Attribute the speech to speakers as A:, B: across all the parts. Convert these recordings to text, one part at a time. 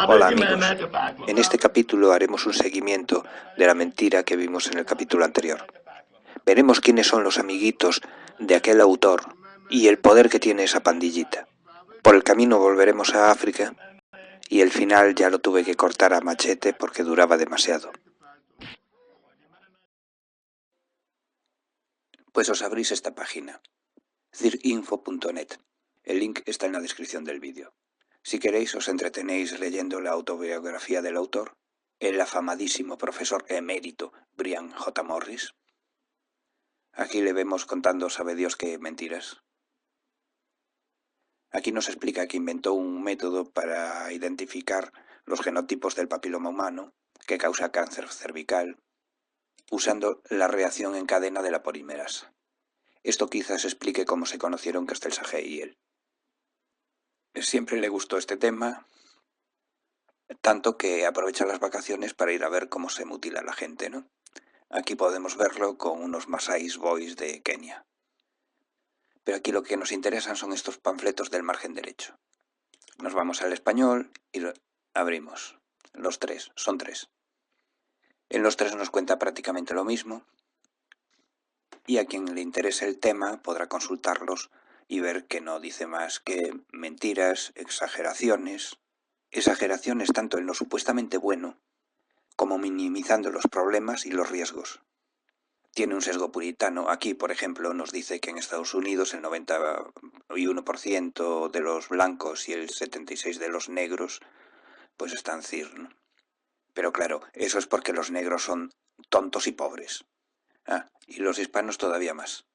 A: Hola amigos, en este capítulo haremos un seguimiento de la mentira que vimos en el capítulo anterior. Veremos quiénes son los amiguitos de aquel autor y el poder que tiene esa pandillita. Por el camino volveremos a África y el final ya lo tuve que cortar a machete porque duraba demasiado. Pues os abrís esta página, circinfo.net. El link está en la descripción del vídeo. Si queréis os entretenéis leyendo la autobiografía del autor, el afamadísimo profesor emérito Brian J. Morris. Aquí le vemos contando sabe Dios qué mentiras. Aquí nos explica que inventó un método para identificar los genotipos del papiloma humano que causa cáncer cervical, usando la reacción en cadena de la polimerasa. Esto quizás explique cómo se conocieron Castelsajé y él. Siempre le gustó este tema, tanto que aprovecha las vacaciones para ir a ver cómo se mutila la gente, ¿no? Aquí podemos verlo con unos Masáis Boys de Kenia. Pero aquí lo que nos interesan son estos panfletos del margen derecho. Nos vamos al español y abrimos. Los tres, son tres. En los tres nos cuenta prácticamente lo mismo. Y a quien le interese el tema podrá consultarlos y ver que no dice más que mentiras, exageraciones tanto en lo supuestamente bueno como minimizando los problemas y los riesgos. Tiene un sesgo puritano. Aquí, por ejemplo, nos dice que en Estados Unidos el 91% de los blancos y el 76% de los negros pues están CIR, ¿no? Pero claro, eso es porque los negros son tontos y pobres. Y los hispanos todavía más.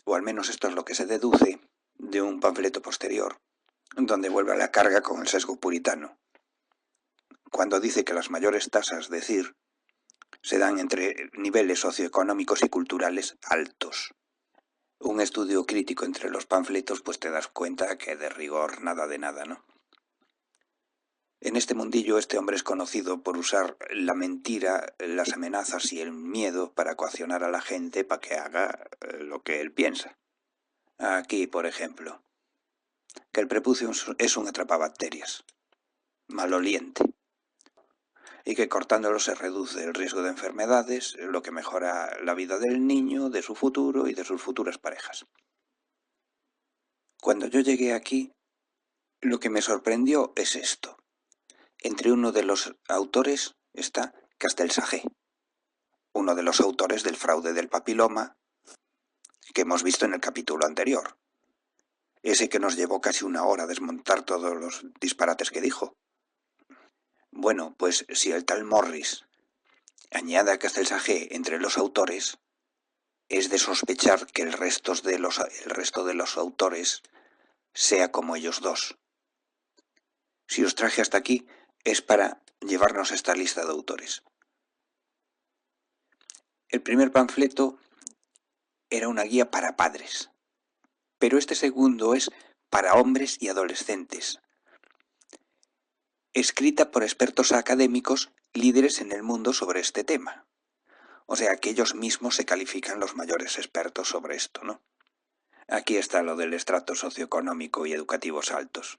A: O al menos esto es lo que se deduce de un panfleto posterior, donde vuelve a la carga con el sesgo puritano, cuando dice que las mayores tasas de CIR se dan entre niveles socioeconómicos y culturales altos. Un estudio crítico entre los panfletos pues te das cuenta que de rigor nada de nada, ¿no? En este mundillo este hombre es conocido por usar la mentira, las amenazas y el miedo para coaccionar a la gente para que haga lo que él piensa. Aquí, por ejemplo, que el prepucio es un atrapabacterias, maloliente, y que cortándolo se reduce el riesgo de enfermedades, lo que mejora la vida del niño, de su futuro y de sus futuras parejas. Cuando yo llegué aquí, lo que me sorprendió es esto. Entre uno de los autores está Castelsajé, uno de los autores del fraude del papiloma que hemos visto en el capítulo anterior. Ese que nos llevó casi una hora a desmontar todos los disparates que dijo. Bueno, pues si el tal Morris añade a Castelsajé entre los autores, es de sospechar que el resto de los autores sea como ellos dos. Si os traje hasta aquí es para llevarnos esta lista de autores. El primer panfleto era una guía para padres, pero este segundo es para hombres y adolescentes, escrita por expertos académicos líderes en el mundo sobre este tema. O sea que ellos mismos se califican los mayores expertos sobre esto, ¿no? Aquí está lo del estrato socioeconómico y educativos altos.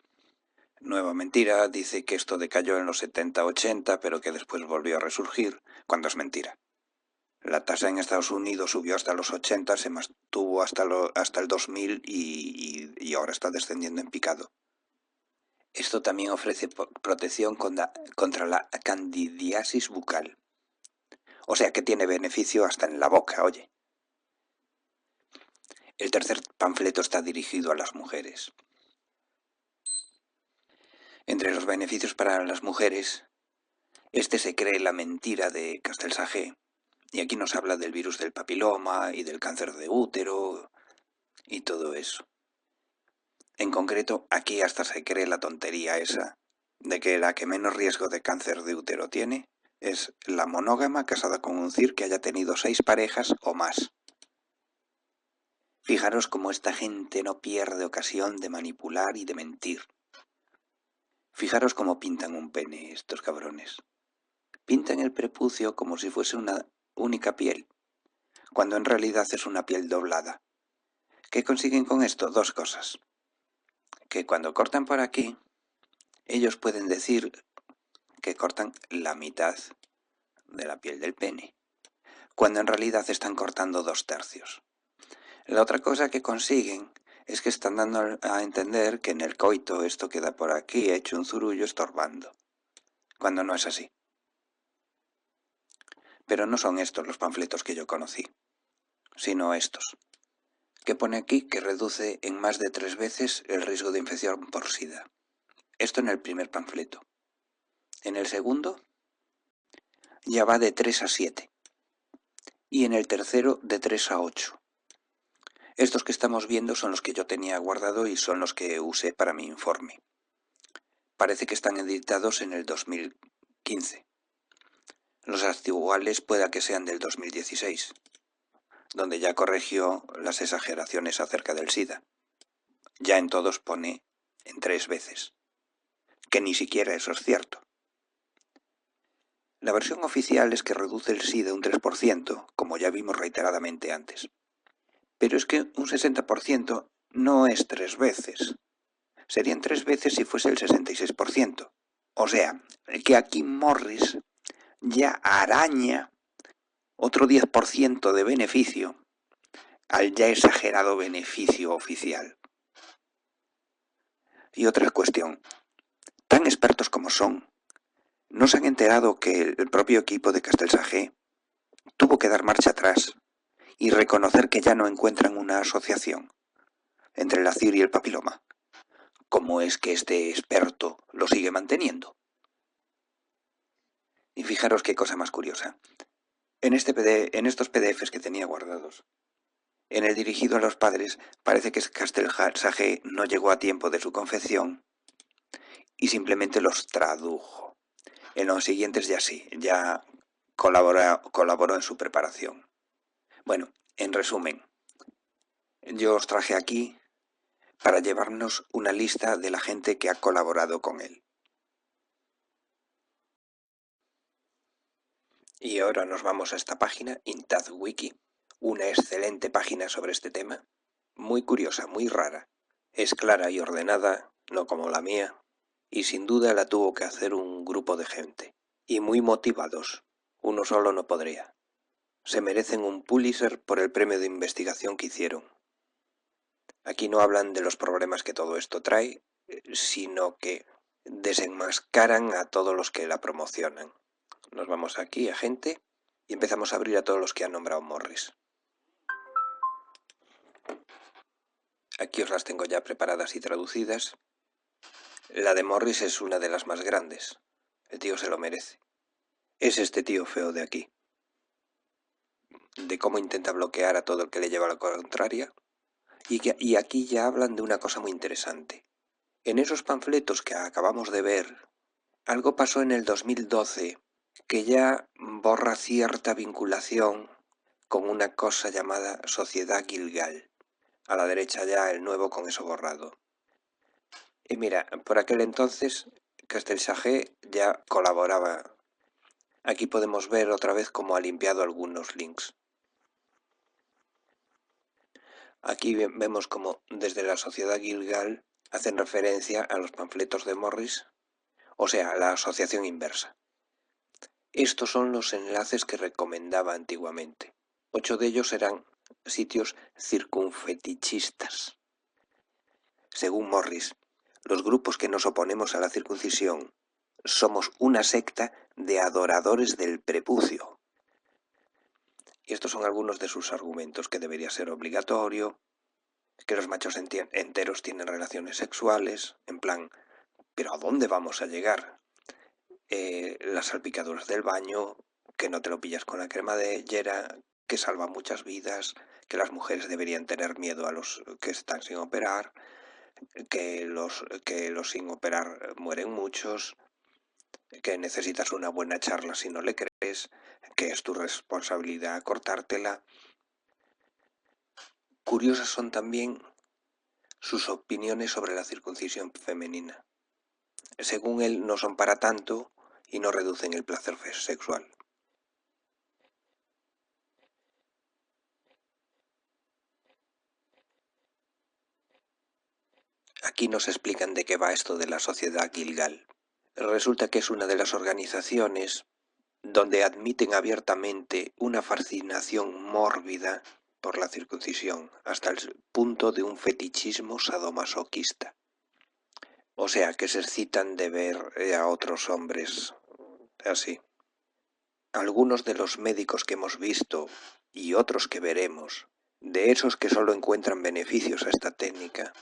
A: Nueva mentira, dice que esto decayó en los 70-80, pero que después volvió a resurgir, cuando es mentira. La tasa en Estados Unidos subió hasta los 80, se mantuvo hasta el 2000 y ahora está descendiendo en picado. Esto también ofrece protección contra la candidiasis bucal. O sea que tiene beneficio hasta en la boca, oye. El tercer panfleto está dirigido a las mujeres. Entre los beneficios para las mujeres, se cree la mentira de Castelsajé, y aquí nos habla del virus del papiloma y del cáncer de útero y todo eso. En concreto, aquí hasta se cree la tontería esa de que la que menos riesgo de cáncer de útero tiene es la monógama casada con un CIR que haya tenido 6 parejas o más. Fijaros cómo esta gente no pierde ocasión de manipular y de mentir. Fijaros cómo pintan un pene estos cabrones. Pintan el prepucio como si fuese una única piel, cuando en realidad es una piel doblada, ¿Qué consiguen con esto? Dos cosas. Que cuando cortan por aquí, ellos pueden decir que cortan la mitad de la piel del pene, cuando en realidad están cortando 2/3. La otra cosa que consiguen es que están dando a entender que en el coito esto queda por aquí hecho un zurullo estorbando, cuando no es así. Pero no son estos los panfletos que yo conocí, sino estos, que pone aquí que reduce en más de 3 veces el riesgo de infección por SIDA. Esto en el primer panfleto. En el segundo ya va de 3 a 7 y en el tercero de 3 a 8. Estos que estamos viendo son los que yo tenía guardado y son los que usé para mi informe. Parece que están editados en el 2015. Los actuales pueda que sean del 2016, donde ya corrigió las exageraciones acerca del SIDA. Ya en todos pone en 3 veces, que ni siquiera eso es cierto. La versión oficial es que reduce el SIDA un 3%, como ya vimos reiteradamente antes. Pero es que un 60% no es 3 veces. Serían 3 veces si fuese el 66%. O sea, que aquí Morris ya araña otro 10% de beneficio al ya exagerado beneficio oficial. Y otra cuestión, tan expertos como son, ¿no se han enterado que el propio equipo de Castelsagé tuvo que dar marcha atrás y reconocer que ya no encuentran una asociación entre la CIR y el papiloma? ¿Cómo es que este experto lo sigue manteniendo? Y fijaros qué cosa más curiosa. En estos PDFs que tenía guardados, en el dirigido a los padres, parece que Castelsagé no llegó a tiempo de su confección y simplemente los tradujo. En los siguientes ya sí, ya colaboró en su preparación. Bueno, en resumen, yo os traje aquí para llevarnos una lista de la gente que ha colaborado con él. Y ahora nos vamos a esta página, IntadWiki, una excelente página sobre este tema, muy curiosa, muy rara. Es clara y ordenada, no como la mía, y sin duda la tuvo que hacer un grupo de gente. Y muy motivados, uno solo no podría. Se merecen un Pulitzer por el premio de investigación que hicieron. Aquí no hablan de los problemas que todo esto trae, sino que desenmascaran a todos los que la promocionan. Nos vamos aquí a gente y empezamos a abrir a todos los que han nombrado Morris. Aquí os las tengo ya preparadas y traducidas. La de Morris es una de las más grandes. El tío se lo merece. Es este tío feo de aquí. De cómo intenta bloquear a todo el que le lleva la contraria. Y aquí ya hablan de una cosa muy interesante. En esos panfletos que acabamos de ver, algo pasó en el 2012 que ya borra cierta vinculación con una cosa llamada Sociedad Gilgal. A la derecha ya el nuevo con eso borrado. Y mira, por aquel entonces Castelsagé ya colaboraba. Aquí podemos ver otra vez cómo ha limpiado algunos links. Aquí vemos cómo desde la Sociedad Gilgal hacen referencia a los panfletos de Morris, o sea, la asociación inversa. Estos son los enlaces que recomendaba antiguamente. 8 de ellos eran sitios circunfetichistas. Según Morris, los grupos que nos oponemos a la circuncisión somos una secta de adoradores del prepucio. Y estos son algunos de sus argumentos: que debería ser obligatorio, que los machos enteros tienen relaciones sexuales, en plan, ¿pero a dónde vamos a llegar? Las salpicaduras del baño, que no te lo pillas con la crema de yera, que salva muchas vidas, que las mujeres deberían tener miedo a los que están sin operar, que los sin operar mueren muchos, que necesitas una buena charla si no le crees, que es tu responsabilidad cortártela. Curiosas son también sus opiniones sobre la circuncisión femenina. Según él, no son para tanto y no reducen el placer sexual. Aquí nos explican de qué va esto de la Sociedad Gilgal. Resulta que es una de las organizaciones donde admiten abiertamente una fascinación mórbida por la circuncisión, hasta el punto de un fetichismo sadomasoquista. O sea, que se excitan de ver a otros hombres así. Algunos de los médicos que hemos visto y otros que veremos, de esos que solo encuentran beneficios a esta técnica,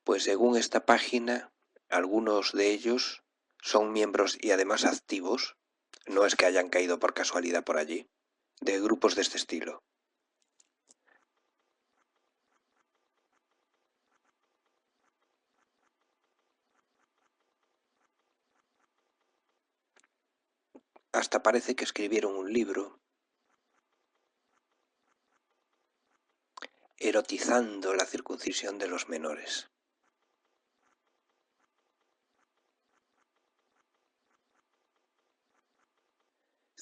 A: pues según esta página, algunos de ellos son miembros y además activos, no es que hayan caído por casualidad por allí, de grupos de este estilo. Hasta parece que escribieron un libro erotizando la circuncisión de los menores.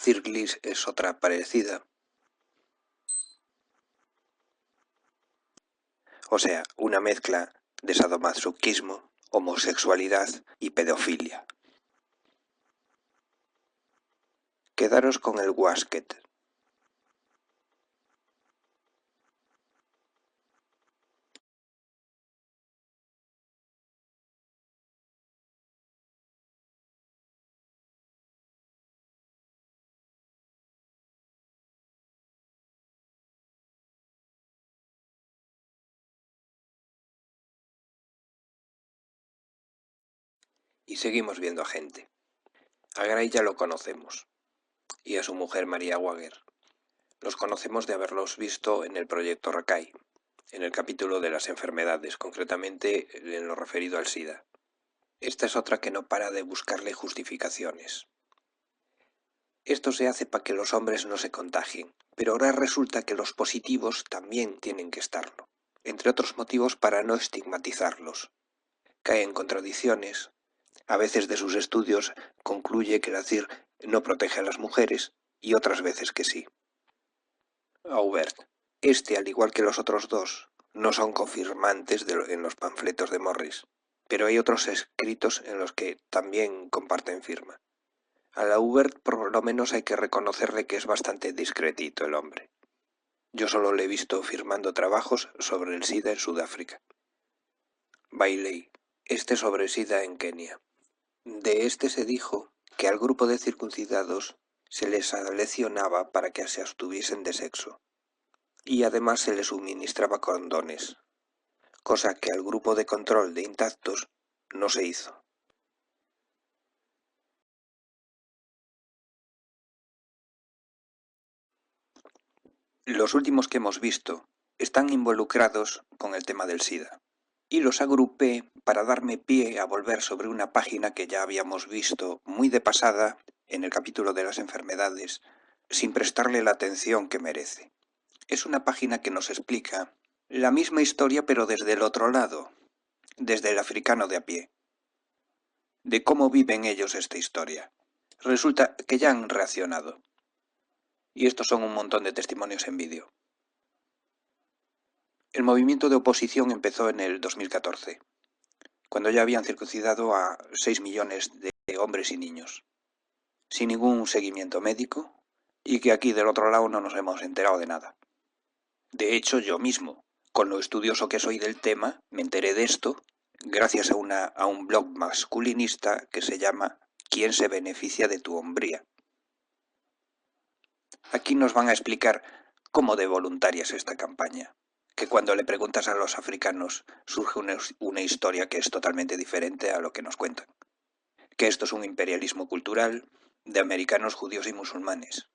A: Circlis es otra parecida. O sea, una mezcla de sadomasoquismo, homosexualidad y pedofilia. Quedaros con el wasket. Y seguimos viendo a gente. A Gray ya lo conocemos, y a su mujer María Wager. Los conocemos de haberlos visto en el proyecto Rakai, en el capítulo de las enfermedades, concretamente en lo referido al SIDA. Esta es otra que no para de buscarle justificaciones. Esto se hace para que los hombres no se contagien, pero ahora resulta que los positivos también tienen que estarlo, entre otros motivos para no estigmatizarlos. Cae en contradicciones. A veces de sus estudios concluye que la CIR no protege a las mujeres y otras veces que sí. Aubert. Este, al igual que los otros dos, no son confirmantes en los panfletos de Morris, pero hay otros escritos en los que también comparten firma. A la Aubert por lo menos hay que reconocerle que es bastante discretito el hombre. Yo solo le he visto firmando trabajos sobre el SIDA en Sudáfrica. Bailey. Este sobre SIDA en Kenia. De este se dijo que al grupo de circuncidados se les aleccionaba para que se abstuviesen de sexo, y además se les suministraba condones, cosa que al grupo de control de intactos no se hizo. Los últimos que hemos visto están involucrados con el tema del SIDA, y los agrupé para darme pie a volver sobre una página que ya habíamos visto muy de pasada en el capítulo de las enfermedades, sin prestarle la atención que merece. Es una página que nos explica la misma historia pero desde el otro lado, desde el africano de a pie, de cómo viven ellos esta historia. Resulta que ya han reaccionado. Y estos son un montón de testimonios en vídeo. El movimiento de oposición empezó en el 2014, cuando ya habían circuncidado a 6 millones de hombres y niños, sin ningún seguimiento médico, y que aquí del otro lado no nos hemos enterado de nada. De hecho, yo mismo, con lo estudioso que soy del tema, me enteré de esto gracias a un blog masculinista que se llama ¿Quién se beneficia de tu hombría? Aquí nos van a explicar cómo de voluntaria es esta campaña, que cuando le preguntas a los africanos surge una historia que es totalmente diferente a lo que nos cuentan, que esto es un imperialismo cultural de americanos, judíos y musulmanes.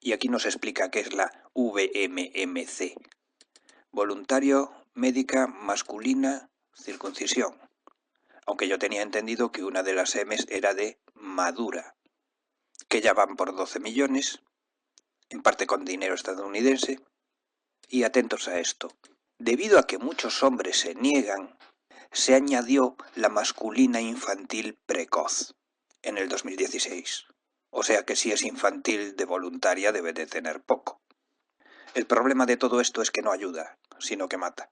A: Y aquí nos explica qué es la VMMC, voluntario, médica, masculina, circuncisión, aunque yo tenía entendido que una de las M's era de madura, que ya van por 12 millones, en parte con dinero estadounidense. Y atentos a esto, debido a que muchos hombres se niegan, se añadió la masculina infantil precoz en el 2016. O sea que si es infantil de voluntaria debe de tener poco. El problema de todo esto es que no ayuda, sino que mata.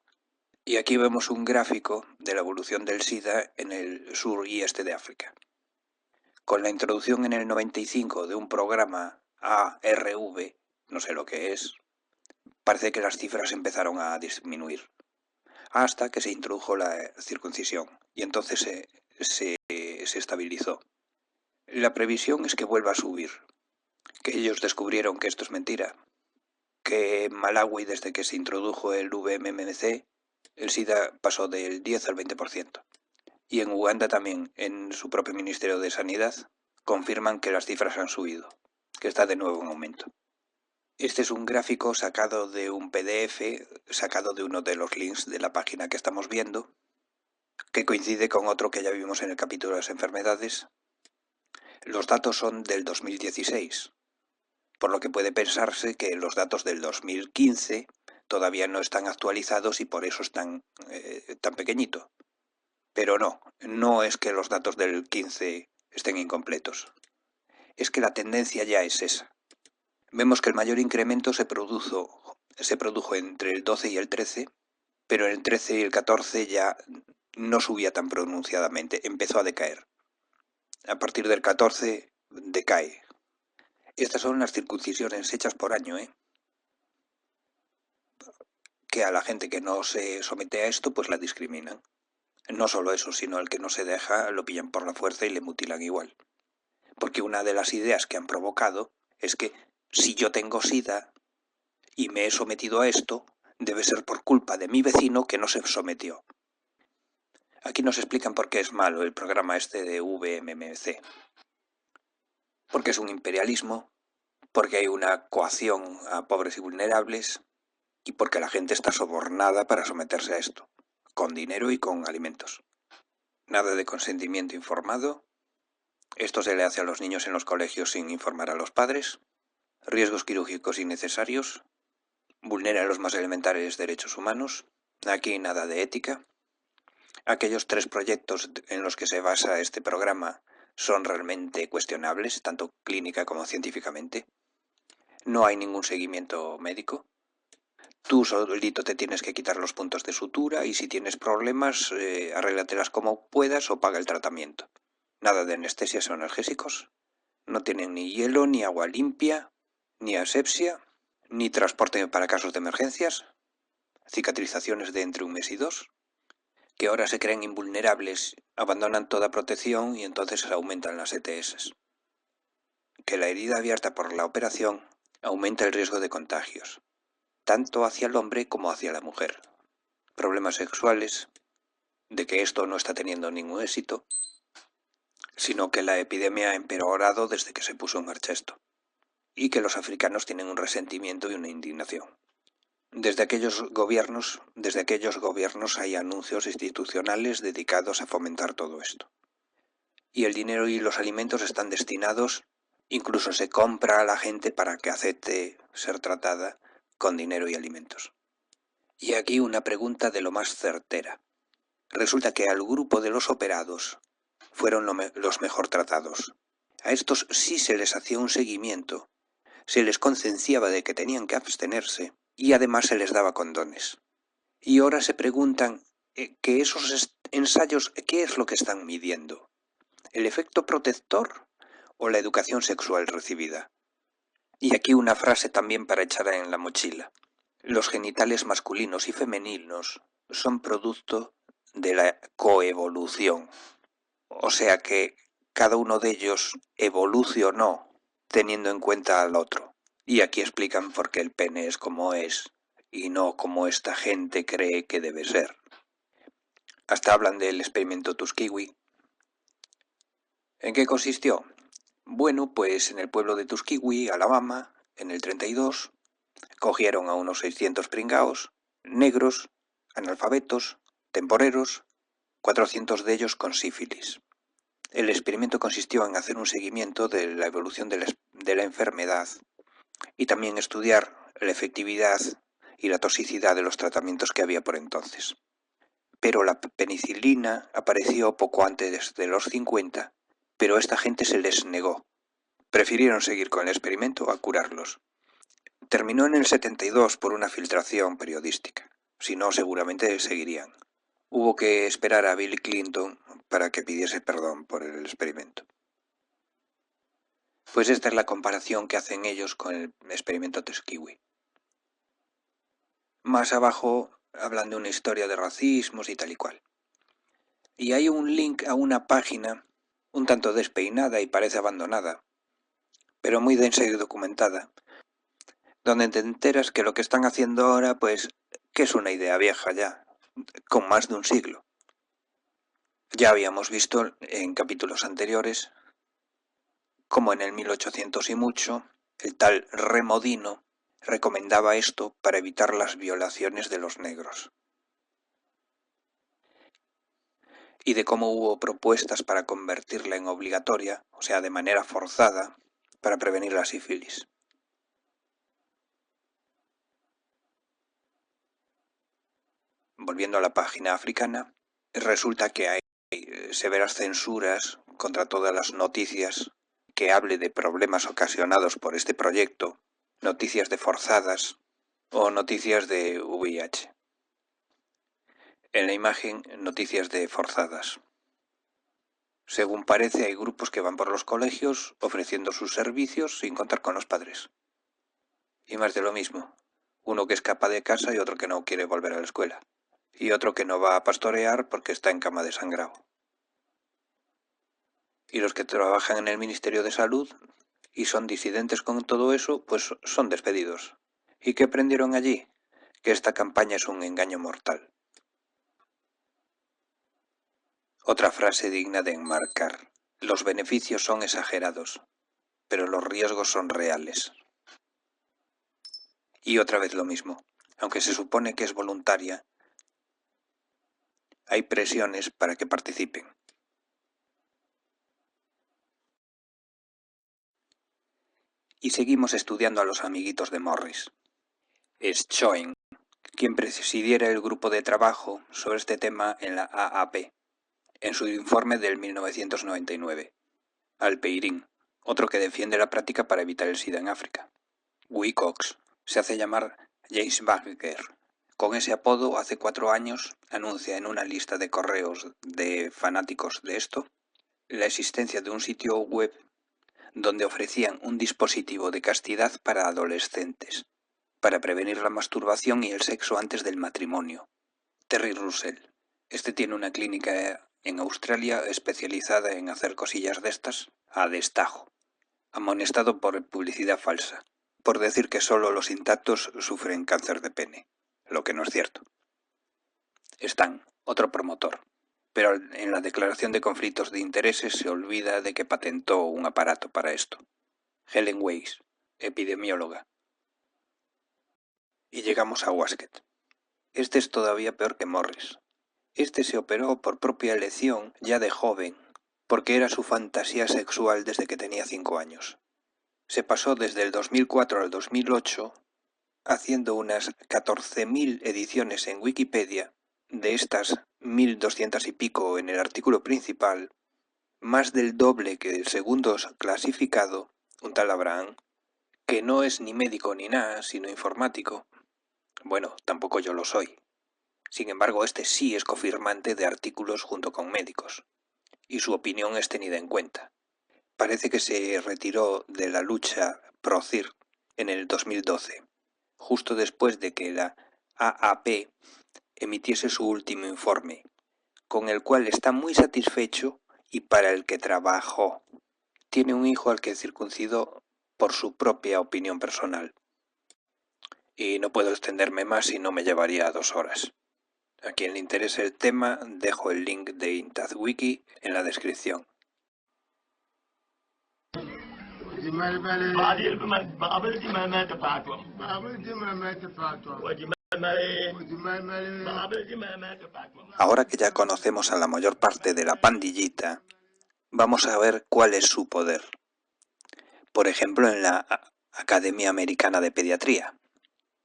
A: Y aquí vemos un gráfico de la evolución del SIDA en el sur y este de África. Con la introducción en el 95 de un programa ARV, no sé lo que es, parece que las cifras empezaron a disminuir, hasta que se introdujo la circuncisión y entonces se estabilizó. La previsión es que vuelva a subir, que ellos descubrieron que esto es mentira, que en Malawi, desde que se introdujo el VMMC, el SIDA pasó del 10 al 20%. Y en Uganda también, en su propio Ministerio de Sanidad, confirman que las cifras han subido, que está de nuevo en aumento. Este es un gráfico sacado de un PDF, sacado de uno de los links de la página que estamos viendo, que coincide con otro que ya vimos en el capítulo de las enfermedades. Los datos son del 2016, por lo que puede pensarse que los datos del 2015 todavía no están actualizados y por eso están tan pequeñitos. Pero no es que los datos del 15 estén incompletos. Es que la tendencia ya es esa. Vemos que el mayor incremento se produjo entre el 12 y el 13, pero en el 13 y el 14 ya no subía tan pronunciadamente, empezó a decaer. A partir del 14 decae. Estas son las circuncisiones hechas por año, que a la gente que no se somete a esto pues la discriminan. No solo eso, sino el que no se deja lo pillan por la fuerza y le mutilan igual. Porque una de las ideas que han provocado es que si yo tengo SIDA y me he sometido a esto, debe ser por culpa de mi vecino que no se sometió. Aquí nos explican por qué es malo el programa este de VMMC. Porque es un imperialismo, porque hay una coacción a pobres y vulnerables y porque la gente está sobornada para someterse a esto, con dinero y con alimentos. Nada de consentimiento informado. Esto se le hace a los niños en los colegios sin informar a los padres. Riesgos quirúrgicos innecesarios. Vulnera los más elementales derechos humanos. Aquí nada de ética. Aquellos 3 proyectos en los que se basa este programa son realmente cuestionables, tanto clínica como científicamente. No hay ningún seguimiento médico. Tú solito te tienes que quitar los puntos de sutura y si tienes problemas, arréglatelas como puedas o paga el tratamiento. Nada de anestesias o analgésicos. No tienen ni hielo, ni agua limpia, ni asepsia, ni transporte para casos de emergencias. Cicatrizaciones de entre 1 mes y 2. Que ahora se creen invulnerables, abandonan toda protección y entonces aumentan las ETS. Que la herida abierta por la operación aumenta el riesgo de contagios, tanto hacia el hombre como hacia la mujer. Problemas sexuales, de que esto no está teniendo ningún éxito, sino que la epidemia ha empeorado desde que se puso en marcha esto, y que los africanos tienen un resentimiento y una indignación. Desde aquellos gobiernos hay anuncios institucionales dedicados a fomentar todo esto. Y el dinero y los alimentos están destinados, incluso se compra a la gente para que acepte ser tratada con dinero y alimentos. Y aquí una pregunta de lo más certera. Resulta que al grupo de los operados fueron los mejor tratados. A estos sí se les hacía un seguimiento, se les concienciaba de que tenían que abstenerse y además se les daba condones. Y ahora se preguntan que esos ensayos, ¿qué es lo que están midiendo? ¿El efecto protector o la educación sexual recibida? Y aquí una frase también para echar en la mochila. Los genitales masculinos y femeninos son producto de la coevolución. O sea que cada uno de ellos evolucionó teniendo en cuenta al otro. Y aquí explican por qué el pene es como es y no como esta gente cree que debe ser. Hasta hablan del experimento Tuskegee. ¿En qué consistió? Bueno, pues en el pueblo de Tuskegee, Alabama, en el 32, cogieron a unos 600 pringaos, negros, analfabetos, temporeros, 400 de ellos con sífilis. El experimento consistió en hacer un seguimiento de la evolución de la enfermedad y también estudiar la efectividad y la toxicidad de los tratamientos que había por entonces. Pero la penicilina apareció poco antes de los 50, pero a esta gente se les negó. Prefirieron seguir con el experimento a curarlos. Terminó en el 72 por una filtración periodística. si no seguramente seguirían. Hubo que esperar a Bill Clinton para que pidiese perdón por el experimento. Pues esta es la comparación que hacen ellos con el experimento Tuskegee. Más abajo hablan de una historia de racismos y tal y cual. Y hay un link a una página un tanto despeinada y parece abandonada, pero muy densa y documentada, donde te enteras que lo que están haciendo ahora, pues, que es una idea vieja ya, con más de un siglo. Ya habíamos visto en capítulos anteriores como en el 1800 y mucho, el tal Remodino recomendaba esto para evitar las violaciones de los negros. Y de cómo hubo propuestas para convertirla en obligatoria, o sea, de manera forzada, para prevenir la sífilis. Volviendo a la página africana, resulta que hay severas censuras contra todas las noticias que hable de problemas ocasionados por este proyecto, noticias de forzadas o noticias de VIH. En la imagen, noticias de forzadas. Según parece, hay grupos que van por los colegios ofreciendo sus servicios sin contar con los padres. Y más de lo mismo, uno que escapa de casa y otro que no quiere volver a la escuela. Y otro que no va a pastorear porque está en cama de sangrado. Y los que trabajan en el Ministerio de Salud y son disidentes con todo eso, pues son despedidos. ¿Y qué aprendieron allí? Que esta campaña es un engaño mortal. Otra frase digna de enmarcar. Los beneficios son exagerados, pero los riesgos son reales. Y otra vez lo mismo. Aunque se supone que es voluntaria, hay presiones para que participen. Y seguimos estudiando a los amiguitos de Morris. Es Schoen quien presidiera el grupo de trabajo sobre este tema en la AAP, en su informe del 1999. Alpeirin, otro que defiende la práctica para evitar el SIDA en África. Guy Cox, se hace llamar James Bagger. Con ese apodo, hace 4 años, anuncia en una lista de correos de fanáticos de esto la existencia de un sitio web donde ofrecían un dispositivo de castidad para adolescentes, para prevenir la masturbación y el sexo antes del matrimonio. Terry Russell. Este tiene una clínica en Australia especializada en hacer cosillas de estas a destajo. Amonestado por publicidad falsa, por decir que solo los intactos sufren cáncer de pene, lo que no es cierto. Stan, otro promotor, pero en la declaración de conflictos de intereses se olvida de que patentó un aparato para esto. Helen Weiss, epidemióloga. Y llegamos a Waskett. Este es todavía peor que Morris. Este se operó por propia elección ya de joven, porque era su fantasía sexual desde que tenía 5 años. Se pasó desde el 2004 al 2008 haciendo unas 14.000 ediciones en Wikipedia, de estas 1.200 y pico en el artículo principal, más del doble que el segundo clasificado, un tal Abraham, que no es ni médico ni nada, sino informático. Bueno, tampoco yo lo soy. Sin embargo, este sí es cofirmante de artículos junto con médicos, y su opinión es tenida en cuenta. Parece que se retiró de la lucha pro-CIR en el 2012, justo después de que la AAP emitiese su último informe, con el cual está muy satisfecho y para el que trabajó. Tiene un hijo al que circuncidó por su propia opinión personal. Y no puedo extenderme más y no me llevaría 2 horas. A quien le interese el tema, dejo el link de IntazWiki en la descripción. Ahora que ya conocemos a la mayor parte de la pandillita, vamos a ver cuál es su poder. Por ejemplo, en la Academia Americana de Pediatría,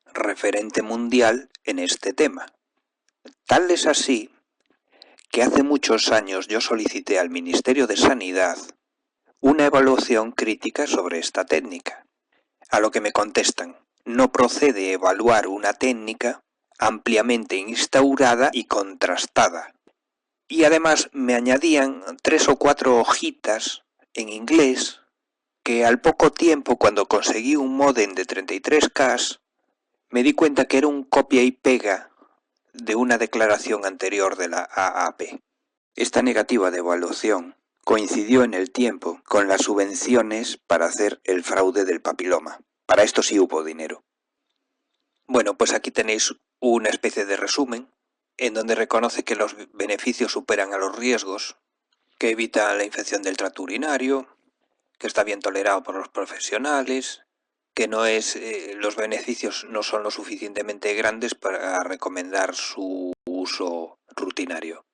A: referente mundial en este tema. Tal es así que hace muchos años yo solicité al Ministerio de Sanidad una evaluación crítica sobre esta técnica, a lo que me contestan: no procede evaluar una técnica ampliamente instaurada y contrastada. Y además me añadían 3 o 4 hojitas en inglés que al poco tiempo, cuando conseguí un módem de 33K, me di cuenta que era un copia y pega de una declaración anterior de la AAP. Esta negativa de evaluación coincidió en el tiempo con las subvenciones para hacer el fraude del papiloma. Para esto sí hubo dinero. Bueno, pues aquí tenéis una especie de resumen en donde reconoce que los beneficios superan a los riesgos, que evita la infección del tracto urinario, que está bien tolerado por los profesionales, que los beneficios no son lo suficientemente grandes para recomendar su uso rutinario.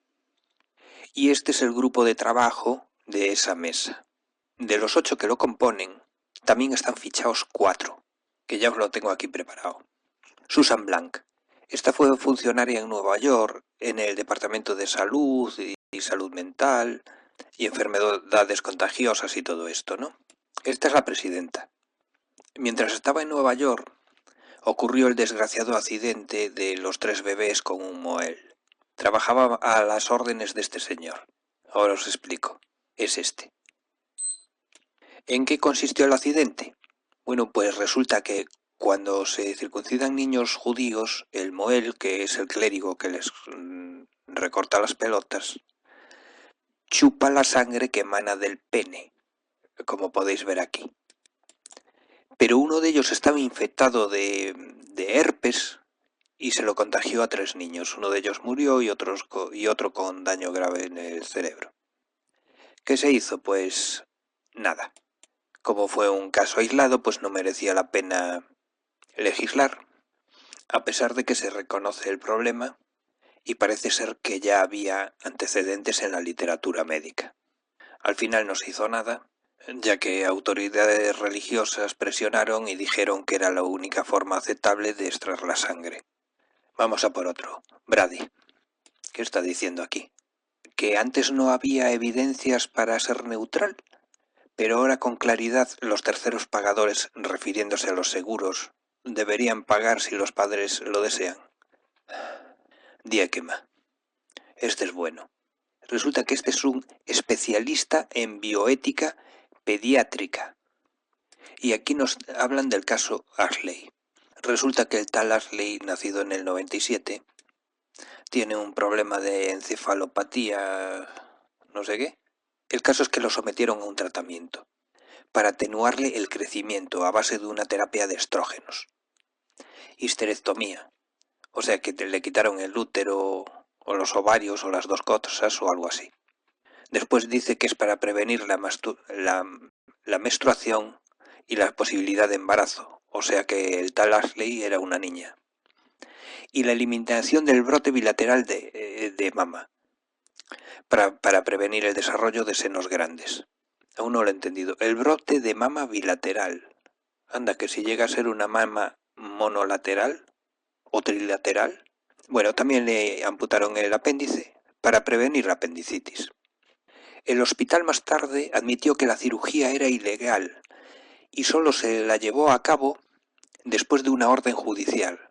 A: Y este es el grupo de trabajo de esa mesa. De los 8 que lo componen, también están fichados 4, que ya os lo tengo aquí preparado. Susan Blank. Esta fue funcionaria en Nueva York, en el Departamento de Salud y Salud Mental y enfermedades contagiosas y todo esto, ¿no? Esta es la presidenta. Mientras estaba en Nueva York, ocurrió el desgraciado accidente de los 3 bebés con un Moel. Trabajaba a las órdenes de este señor. Ahora os explico. Es este. ¿En qué consistió el accidente? Bueno, pues resulta que cuando se circuncidan niños judíos, el Moel, que es el clérigo que les recorta las pelotas, chupa la sangre que emana del pene, como podéis ver aquí. Pero uno de ellos estaba infectado de herpes y se lo contagió a 3 niños. Uno de ellos murió y otro con daño grave en el cerebro. ¿Qué se hizo? Pues nada. Como fue un caso aislado, pues no merecía la pena legislar, a pesar de que se reconoce el problema y parece ser que ya había antecedentes en la literatura médica. Al final no se hizo nada, ya que autoridades religiosas presionaron y dijeron que era la única forma aceptable de extraer la sangre. Vamos a por otro. Brady. ¿Qué está diciendo aquí? Que antes no había evidencias para ser neutral, pero ahora con claridad los terceros pagadores, refiriéndose a los seguros, deberían pagar si los padres lo desean. Dieckema. Este es bueno. Resulta que este es un especialista en bioética pediátrica. Y aquí nos hablan del caso Ashley. Resulta que el tal Ashley, nacido en el 97, tiene un problema de encefalopatía, no sé qué. El caso es que lo sometieron a un tratamiento para atenuarle el crecimiento a base de una terapia de estrógenos. Histerectomía, o sea que le quitaron el útero o los ovarios o las dos cosas o algo así. Después dice que es para prevenir la menstruación y la posibilidad de embarazo, o sea que el tal Ashley era una niña. Y la eliminación del brote bilateral de mama, para prevenir el desarrollo de senos grandes. Aún no lo he entendido. El brote de mama bilateral. Anda, que si llega a ser una mama monolateral o trilateral. Bueno, también le amputaron el apéndice para prevenir la apendicitis. El hospital más tarde admitió que la cirugía era ilegal y solo se la llevó a cabo después de una orden judicial.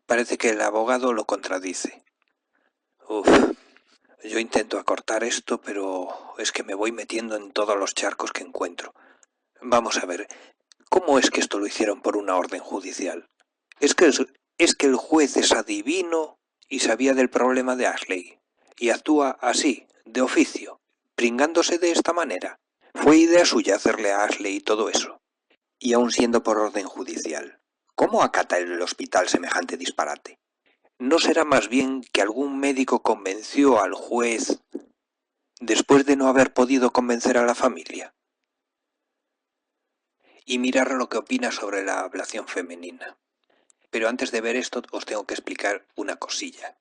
A: Parece que el abogado lo contradice. Yo intento acortar esto, pero es que me voy metiendo en todos los charcos que encuentro. Vamos a ver, ¿cómo es que esto lo hicieron por una orden judicial? Es que el juez es adivino y sabía del problema de Ashley, y actúa así, de oficio, pringándose de esta manera. Fue idea suya hacerle a Ashley todo eso. Y aun siendo por orden judicial, ¿cómo acata el hospital semejante disparate? ¿No será más bien que algún médico convenció al juez después de no haber podido convencer a la familia? Y mirar lo que opina sobre la ablación femenina. Pero antes de ver esto os tengo que explicar una cosilla.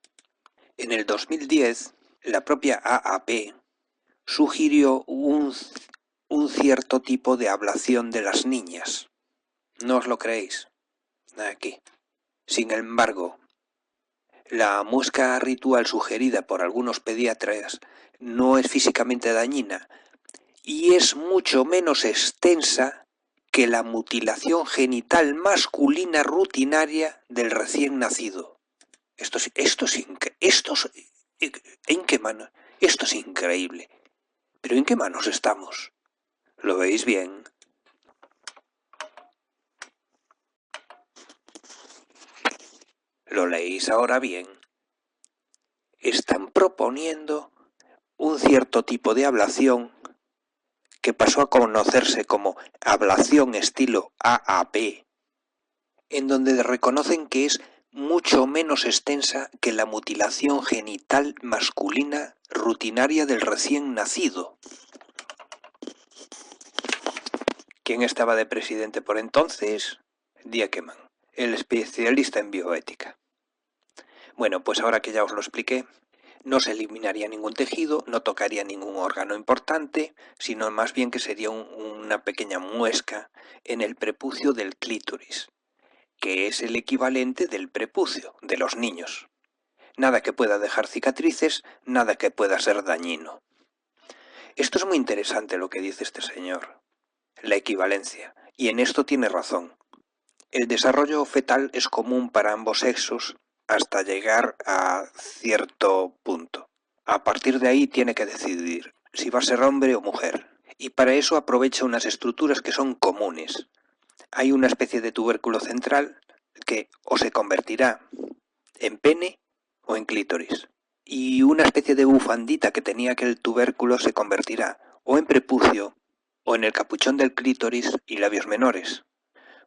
A: En el 2010, la propia AAP sugirió un cierto tipo de ablación de las niñas. ¿No os lo creéis? Aquí. Sin embargo, la muesca ritual sugerida por algunos pediatras no es físicamente dañina y es mucho menos extensa que la mutilación genital masculina rutinaria del recién nacido. ¿En qué mano? Esto es increíble. ¿Pero en qué manos estamos? ¿Lo veis bien? ¿Lo leéis ahora bien? Están proponiendo un cierto tipo de ablación que pasó a conocerse como ablación estilo AAP, en donde reconocen que es mucho menos extensa que la mutilación genital masculina rutinaria del recién nacido. ¿Quién estaba de presidente por entonces? Dieckmann, el especialista en bioética. Bueno, pues ahora que ya os lo expliqué, no se eliminaría ningún tejido, no tocaría ningún órgano importante, sino más bien que sería una pequeña muesca en el prepucio del clítoris, que es el equivalente del prepucio de los niños. Nada que pueda dejar cicatrices, nada que pueda ser dañino. Esto es muy interesante lo que dice este señor, la equivalencia, y en esto tiene razón. El desarrollo fetal es común para ambos sexos hasta llegar a cierto punto. A partir de ahí tiene que decidir si va a ser hombre o mujer, y para eso aprovecha unas estructuras que son comunes. Hay una especie de tubérculo central que o se convertirá en pene o en clítoris, y una especie de bufandita que tenía aquel tubérculo se convertirá o en prepucio o en el capuchón del clítoris y labios menores.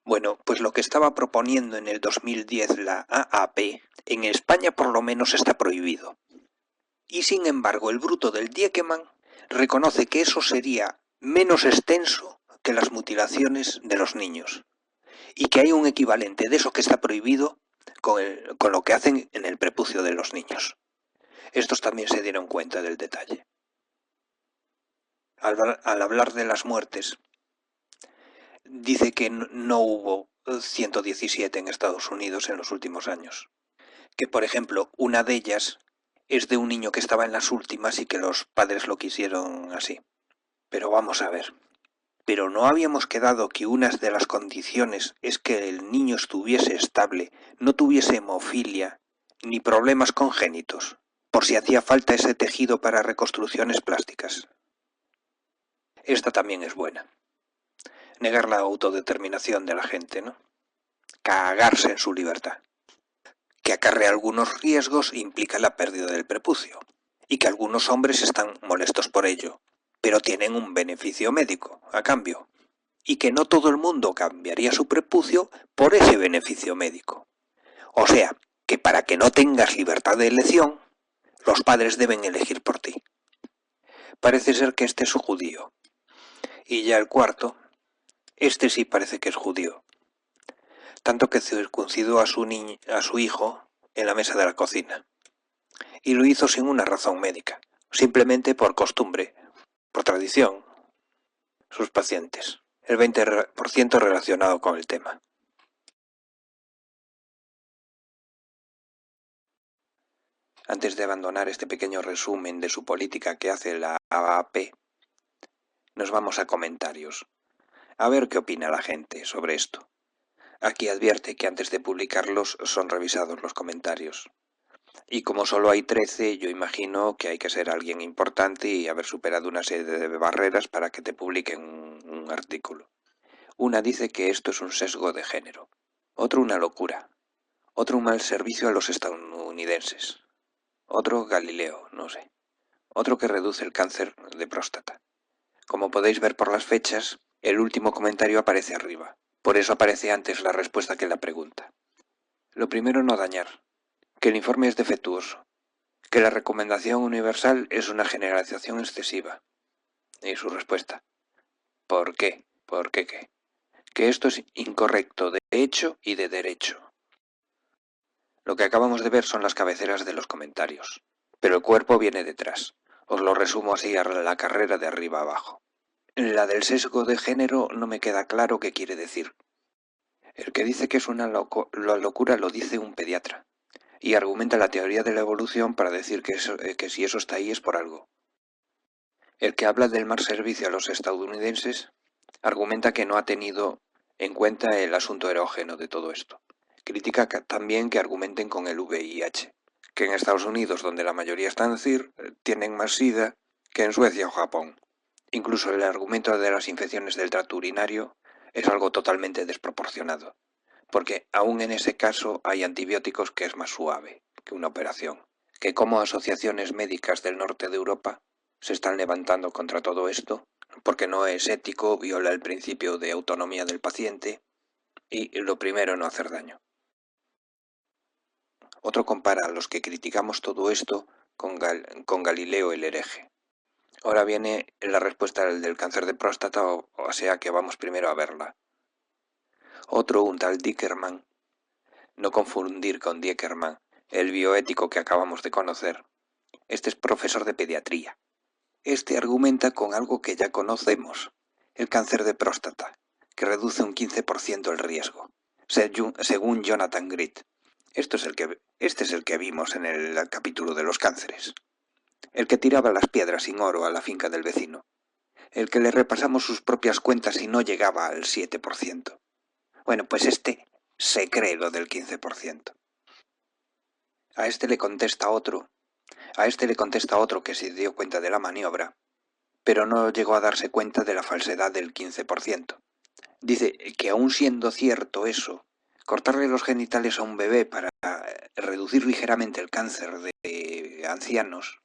A: Bueno, pues lo que estaba proponiendo en el 2010 la AAP, en España por lo menos está prohibido. Y sin embargo el bruto del Dieckmann reconoce que eso sería menos extenso que las mutilaciones de los niños, y que hay un equivalente de eso que está prohibido con lo que hacen en el prepucio de los niños. Estos también se dieron cuenta del detalle. Al hablar de las muertes, dice que no hubo 117 en Estados Unidos en los últimos años. Que, por ejemplo, una de ellas es de un niño que estaba en las últimas y que los padres lo quisieron así. Pero vamos a ver. Pero no habíamos quedado que una de las condiciones es que el niño estuviese estable, no tuviese hemofilia ni problemas congénitos, por si hacía falta ese tejido para reconstrucciones plásticas. Esta también es buena. Negar la autodeterminación de la gente, ¿no? Cagarse en su libertad. Que acarrea algunos riesgos implica la pérdida del prepucio, y que algunos hombres están molestos por ello, pero tienen un beneficio médico a cambio, y que no todo el mundo cambiaría su prepucio por ese beneficio médico. O sea, que para que no tengas libertad de elección, los padres deben elegir por ti. Parece ser que este es judío. Y ya el cuarto, este sí parece que es judío. Tanto que circuncidó a su hijo en la mesa de la cocina. Y lo hizo sin una razón médica, simplemente por costumbre, por tradición. Sus pacientes, el 20% relacionado con el tema. Antes de abandonar este pequeño resumen de su política que hace la AAP, nos vamos a comentarios. A ver qué opina la gente sobre esto. Aquí advierte que antes de publicarlos son revisados los comentarios. Y como solo hay 13, yo imagino que hay que ser alguien importante y haber superado una serie de barreras para que te publiquen un artículo. Una dice que esto es un sesgo de género. Otro una locura. Otro un mal servicio a los estadounidenses. Otro Galileo, no sé. Otro que reduce el cáncer de próstata. Como podéis ver por las fechas, el último comentario aparece arriba. Por eso aparece antes la respuesta que la pregunta. Lo primero, no dañar. Que el informe es defectuoso. Que la recomendación universal es una generalización excesiva. Y su respuesta. ¿Por qué? ¿Por qué qué? Que esto es incorrecto de hecho y de derecho. Lo que acabamos de ver son las cabeceras de los comentarios, pero el cuerpo viene detrás. Os lo resumo así a la carrera de arriba abajo. La del sesgo de género no me queda claro qué quiere decir. El que dice que es una locura lo dice un pediatra, y argumenta la teoría de la evolución para decir que si eso está ahí es por algo. El que habla del mal servicio a los estadounidenses argumenta que no ha tenido en cuenta el asunto erógeno de todo esto, Critica también que argumenten con el VIH, que en Estados Unidos, donde la mayoría están CIR, tienen más SIDA que en Suecia o Japón. Incluso el argumento de las infecciones del tracto urinario es algo totalmente desproporcionado, porque aún en ese caso hay antibióticos que es más suave que una operación, que como asociaciones médicas del norte de Europa se están levantando contra todo esto, porque no es ético, viola el principio de autonomía del paciente y lo primero, no hacer daño. Otro compara a los que criticamos todo esto con Galileo el hereje. Ahora viene la respuesta del cáncer de próstata, o sea que vamos primero a verla. Otro, un tal Dickerman, no confundir con Dickerman, el bioético que acabamos de conocer. Este es profesor de pediatría. Este argumenta con algo que ya conocemos, el cáncer de próstata, que reduce un 15% el riesgo, según Jonathan Green. Este es el que vimos en el capítulo de los cánceres. El que tiraba las piedras sin oro a la finca del vecino. El que le repasamos sus propias cuentas y no llegaba al 7%. Bueno, pues este se cree lo del 15%. A este le contesta otro que se dio cuenta de la maniobra, pero no llegó a darse cuenta de la falsedad del 15%. Dice que aún siendo cierto eso, cortarle los genitales a un bebé para reducir ligeramente el cáncer de ancianos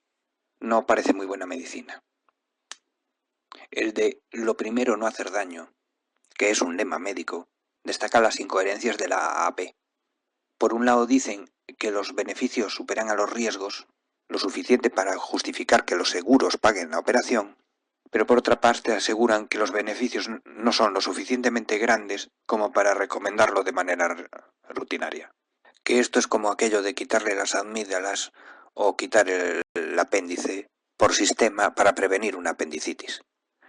A: no parece muy buena medicina. El de lo primero no hacer daño, que es un lema médico, destaca las incoherencias de la AAP. Por un lado dicen que los beneficios superan a los riesgos, lo suficiente para justificar que los seguros paguen la operación, pero por otra parte aseguran que los beneficios no son lo suficientemente grandes como para recomendarlo de manera rutinaria. Que esto es como aquello de quitarle las amígdalas o quitar el apéndice por sistema para prevenir una apendicitis.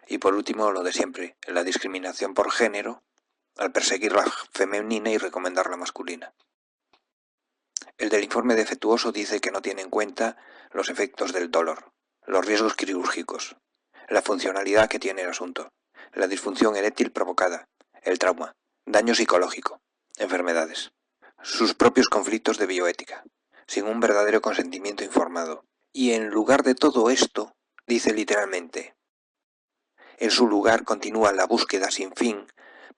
A: Y por último, lo de siempre, la discriminación por género, al perseguir la femenina y recomendar la masculina. El del informe defectuoso dice que no tiene en cuenta los efectos del dolor, los riesgos quirúrgicos, la funcionalidad que tiene el asunto, la disfunción eréctil provocada, el trauma, daño psicológico, enfermedades, sus propios conflictos de bioética, sin un verdadero consentimiento informado. Y en lugar de todo esto, dice literalmente, en su lugar continúa la búsqueda sin fin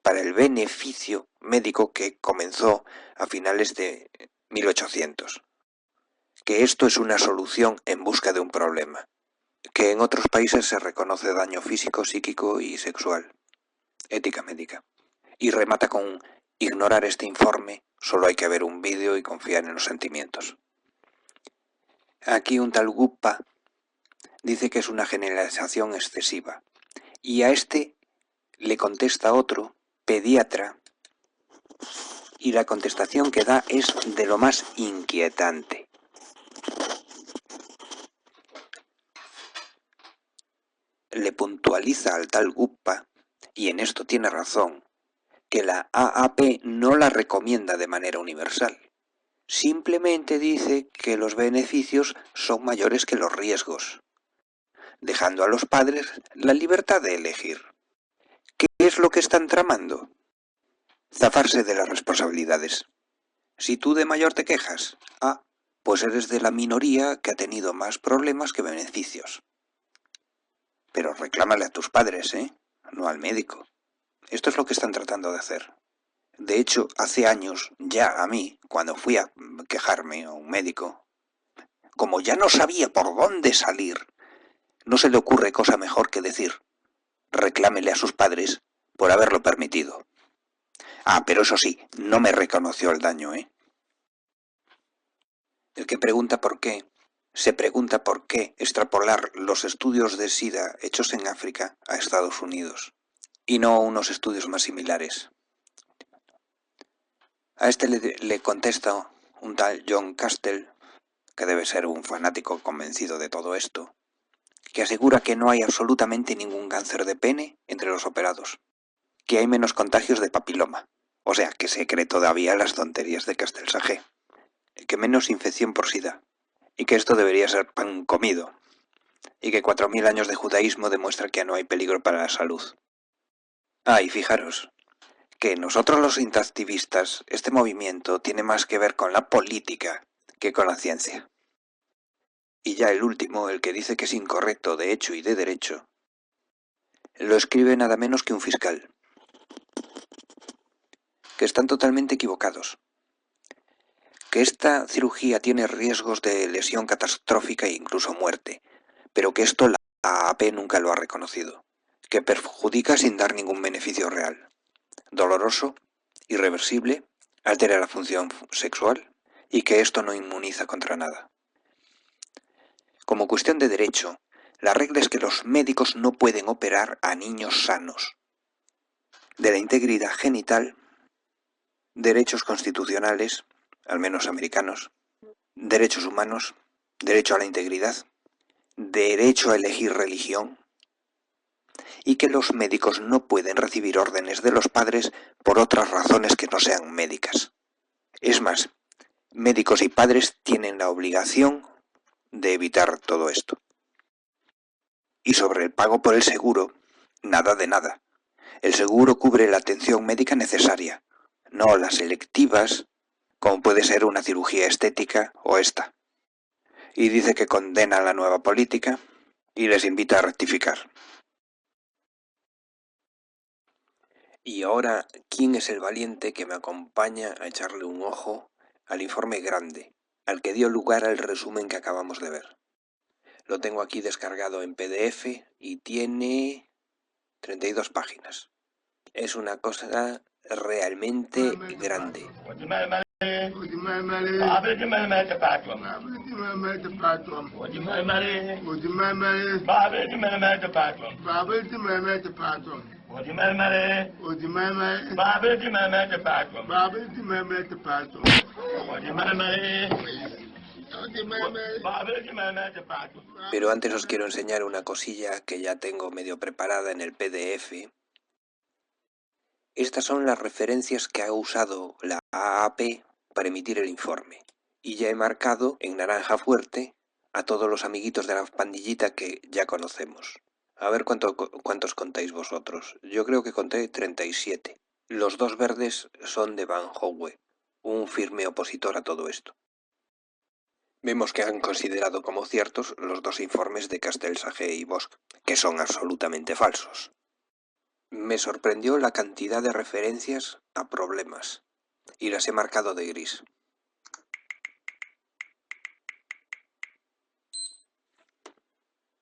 A: para el beneficio médico que comenzó a finales de 1800. Que esto es una solución en busca de un problema. Que en otros países se reconoce daño físico, psíquico y sexual. Ética médica. Y remata con ignorar este informe, solo hay que ver un vídeo y confiar en los sentimientos. Aquí un tal Guppa dice que es una generalización excesiva. Y a este le contesta otro, pediatra, y la contestación que da es de lo más inquietante. Le puntualiza al tal Guppa, y en esto tiene razón, que la AAP no la recomienda de manera universal. Simplemente dice que los beneficios son mayores que los riesgos, dejando a los padres la libertad de elegir. ¿Qué es lo que están tramando? Zafarse de las responsabilidades. Si tú de mayor te quejas, pues eres de la minoría que ha tenido más problemas que beneficios. Pero reclámale a tus padres, no al médico. Esto es lo que están tratando de hacer. De hecho, hace años, ya a mí, cuando fui a quejarme a un médico, como ya no sabía por dónde salir, no se le ocurre cosa mejor que decir, reclámele a sus padres por haberlo permitido. Pero eso sí, no me reconoció el daño, El que pregunta por qué, se pregunta por qué extrapolar los estudios de SIDA hechos en África a Estados Unidos, y no unos estudios más similares. A este le contesta un tal John Castell, que debe ser un fanático convencido de todo esto, que asegura que no hay absolutamente ningún cáncer de pene entre los operados, que hay menos contagios de papiloma, o sea, que se cree todavía las tonterías de Castell-Sage, que menos infección por SIDA, y que esto debería ser pan comido, y que 4000 años de judaísmo demuestra que no hay peligro para la salud. Y fijaros, que nosotros los interactivistas, este movimiento tiene más que ver con la política que con la ciencia. Y ya el último, el que dice que es incorrecto de hecho y de derecho, lo escribe nada menos que un fiscal. Que están totalmente equivocados. Que esta cirugía tiene riesgos de lesión catastrófica e incluso muerte, pero que esto la AAP nunca lo ha reconocido. Que perjudica sin dar ningún beneficio real. Doloroso, irreversible, altera la función sexual y que esto no inmuniza contra nada. Como cuestión de derecho, la regla es que los médicos no pueden operar a niños sanos. De la integridad genital, derechos constitucionales, al menos americanos, derechos humanos, derecho a la integridad, derecho a elegir religión, y que los médicos no pueden recibir órdenes de los padres por otras razones que no sean médicas. Es más, médicos y padres tienen la obligación de evitar todo esto. Y sobre el pago por el seguro, nada de nada. El seguro cubre la atención médica necesaria, no las electivas, como puede ser una cirugía estética o esta. Y dice que condena la nueva política y les invita a rectificar. Y ahora, ¿quién es el valiente que me acompaña a echarle un ojo al informe grande, al que dio lugar al resumen que acabamos de ver? Lo tengo aquí descargado en PDF y tiene 32 páginas. Es una cosa realmente grande. Pero antes os quiero enseñar una cosilla que ya tengo medio preparada en el PDF. Estas son las referencias que ha usado la AAP para emitir el informe. Y ya he marcado en naranja fuerte a todos los amiguitos de la pandillita que ya conocemos. A ver cuántos contáis vosotros. Yo creo que conté 37. Los dos verdes son de Van Howe, un firme opositor a todo esto. Vemos que han considerado como ciertos los dos informes de Castelsage y Bosch, que son absolutamente falsos. Me sorprendió la cantidad de referencias a problemas, y las he marcado de gris.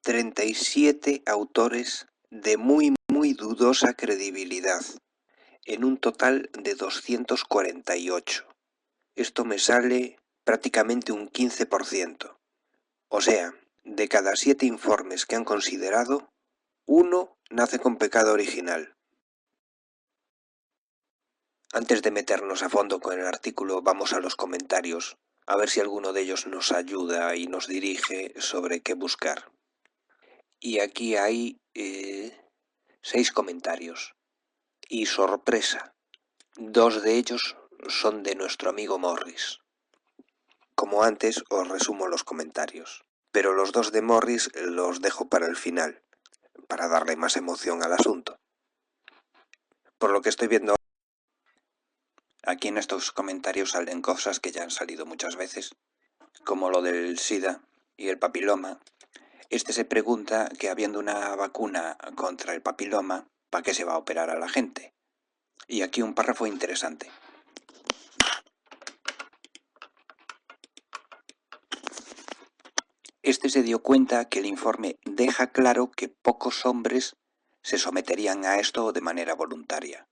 A: «37 autores de muy dudosa credibilidad, en un total de 248. Esto me sale prácticamente un 15%. O sea, de cada 7 informes que han considerado, uno nace con pecado original. Antes de meternos a fondo con el artículo, vamos a los comentarios, a ver si alguno de ellos nos ayuda y nos dirige sobre qué buscar. Y aquí hay 6 comentarios. Y sorpresa, 2 de ellos son de nuestro amigo Morris. Como antes, os resumo los comentarios, pero los 2 de Morris los dejo para el final, para darle más emoción al asunto. Por lo que estoy viendo, aquí en estos comentarios salen cosas que ya han salido muchas veces, como lo del SIDA y el papiloma. Este se pregunta que habiendo una vacuna contra el papiloma, ¿para qué se va a operar a la gente? Y aquí un párrafo interesante. Este se dio cuenta que el informe deja claro que pocos hombres se someterían a esto de manera voluntaria,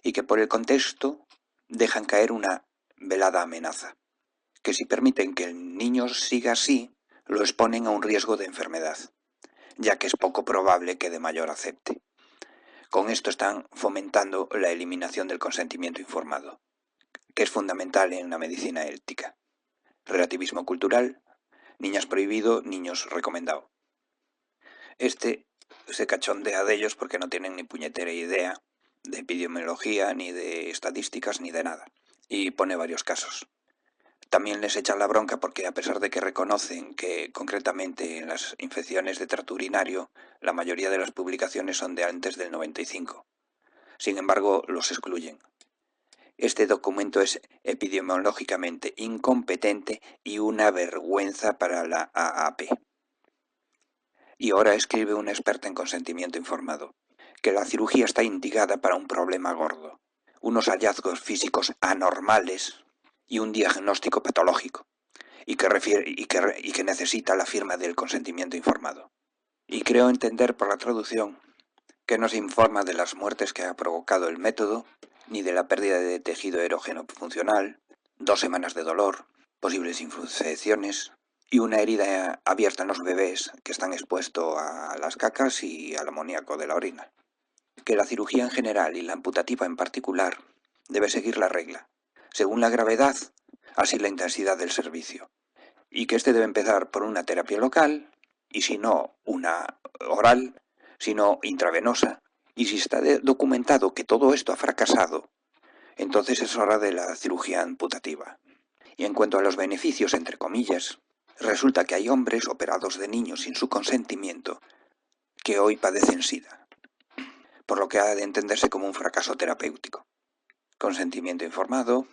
A: y que por el contexto dejan caer una velada amenaza, que si permiten que el niño siga así, lo exponen a un riesgo de enfermedad, ya que es poco probable que de mayor acepte. Con esto están fomentando la eliminación del consentimiento informado, que es fundamental en la medicina ética. Relativismo cultural, niñas prohibido, niños recomendado. Este se cachondea de ellos porque no tienen ni puñetera idea de epidemiología, ni de estadísticas, ni de nada. Y pone varios casos. También les echan la bronca porque, a pesar de que reconocen que, concretamente en las infecciones de tracto urinario, la mayoría de las publicaciones son de antes del 95. Sin embargo, los excluyen. Este documento es epidemiológicamente incompetente y una vergüenza para la AAP. Y ahora escribe una experta en consentimiento informado, que la cirugía está indicada para un problema gordo, unos hallazgos físicos anormales y un diagnóstico patológico, y que necesita la firma del consentimiento informado. Y creo entender por la traducción que no se informa de las muertes que ha provocado el método, ni de la pérdida de tejido erógeno funcional, 2 semanas de dolor, posibles infecciones y una herida abierta en los bebés que están expuestos a las cacas y al amoníaco de la orina. Que la cirugía en general y la amputativa en particular debe seguir la regla, según la gravedad, así la intensidad del servicio, y que este debe empezar por una terapia local, y si no, una oral, si no, intravenosa, y si está documentado que todo esto ha fracasado, entonces es hora de la cirugía amputativa. Y en cuanto a los beneficios, entre comillas, resulta que hay hombres operados de niños sin su consentimiento que hoy padecen SIDA, por lo que ha de entenderse como un fracaso terapéutico. Consentimiento informado,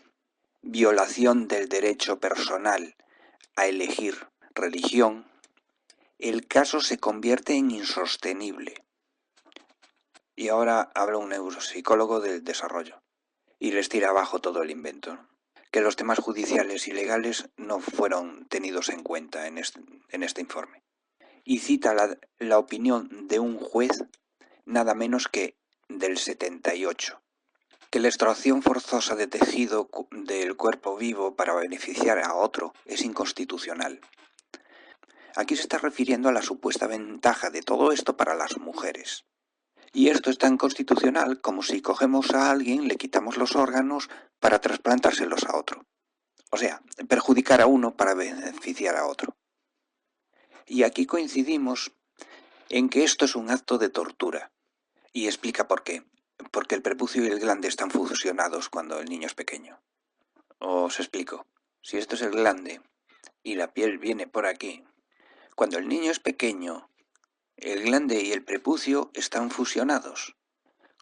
A: violación del derecho personal a elegir religión, el caso se convierte en insostenible. Y ahora habla un neuropsicólogo del desarrollo y les tira abajo todo el invento. Que los temas judiciales y legales no fueron tenidos en cuenta en este informe. Y cita la opinión de un juez nada menos que del 78. Que la extracción forzosa de tejido del cuerpo vivo para beneficiar a otro es inconstitucional. Aquí se está refiriendo a la supuesta ventaja de todo esto para las mujeres. Y esto es tan constitucional como si cogemos a alguien, le quitamos los órganos para trasplantárselos a otro. O sea, perjudicar a uno para beneficiar a otro. Y aquí coincidimos en que esto es un acto de tortura. Y explica por qué. Porque el prepucio y el glande están fusionados cuando el niño es pequeño. Os explico. Si esto es el glande y la piel viene por aquí, cuando el niño es pequeño, el glande y el prepucio están fusionados,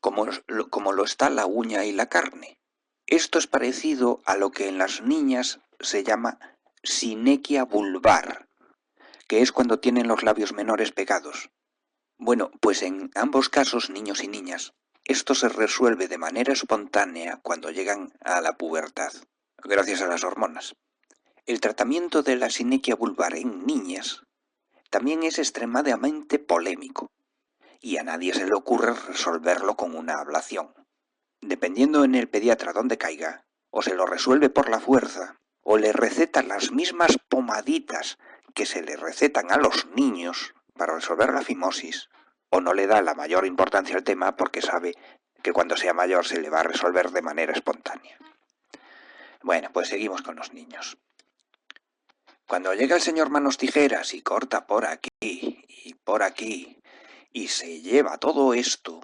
A: como lo está la uña y la carne. Esto es parecido a lo que en las niñas se llama sinequia vulvar, que es cuando tienen los labios menores pegados. Bueno, pues en ambos casos, niños y niñas, esto se resuelve de manera espontánea cuando llegan a la pubertad, gracias a las hormonas. El tratamiento de la sinequia vulvar en niñas también es extremadamente polémico, y a nadie se le ocurre resolverlo con una ablación. Dependiendo en el pediatra donde caiga, o se lo resuelve por la fuerza, o le receta las mismas pomaditas que se le recetan a los niños para resolver la fimosis, o no le da la mayor importancia al tema porque sabe que cuando sea mayor se le va a resolver de manera espontánea. Bueno, pues seguimos con los niños. Cuando llega el señor Manos Tijeras y corta por aquí y por aquí y se lleva todo esto,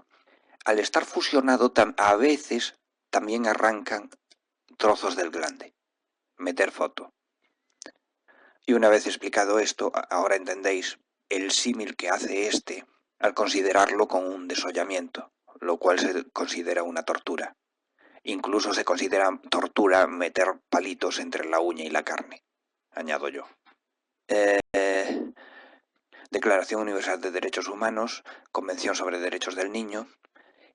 A: al estar fusionado a veces también arrancan trozos del glande. Meter foto. Y una vez explicado esto, ahora entendéis el símil que hace este al considerarlo como un desollamiento, lo cual se considera una tortura. Incluso se considera tortura meter palitos entre la uña y la carne, añado yo. Declaración Universal de Derechos Humanos, Convención sobre Derechos del Niño.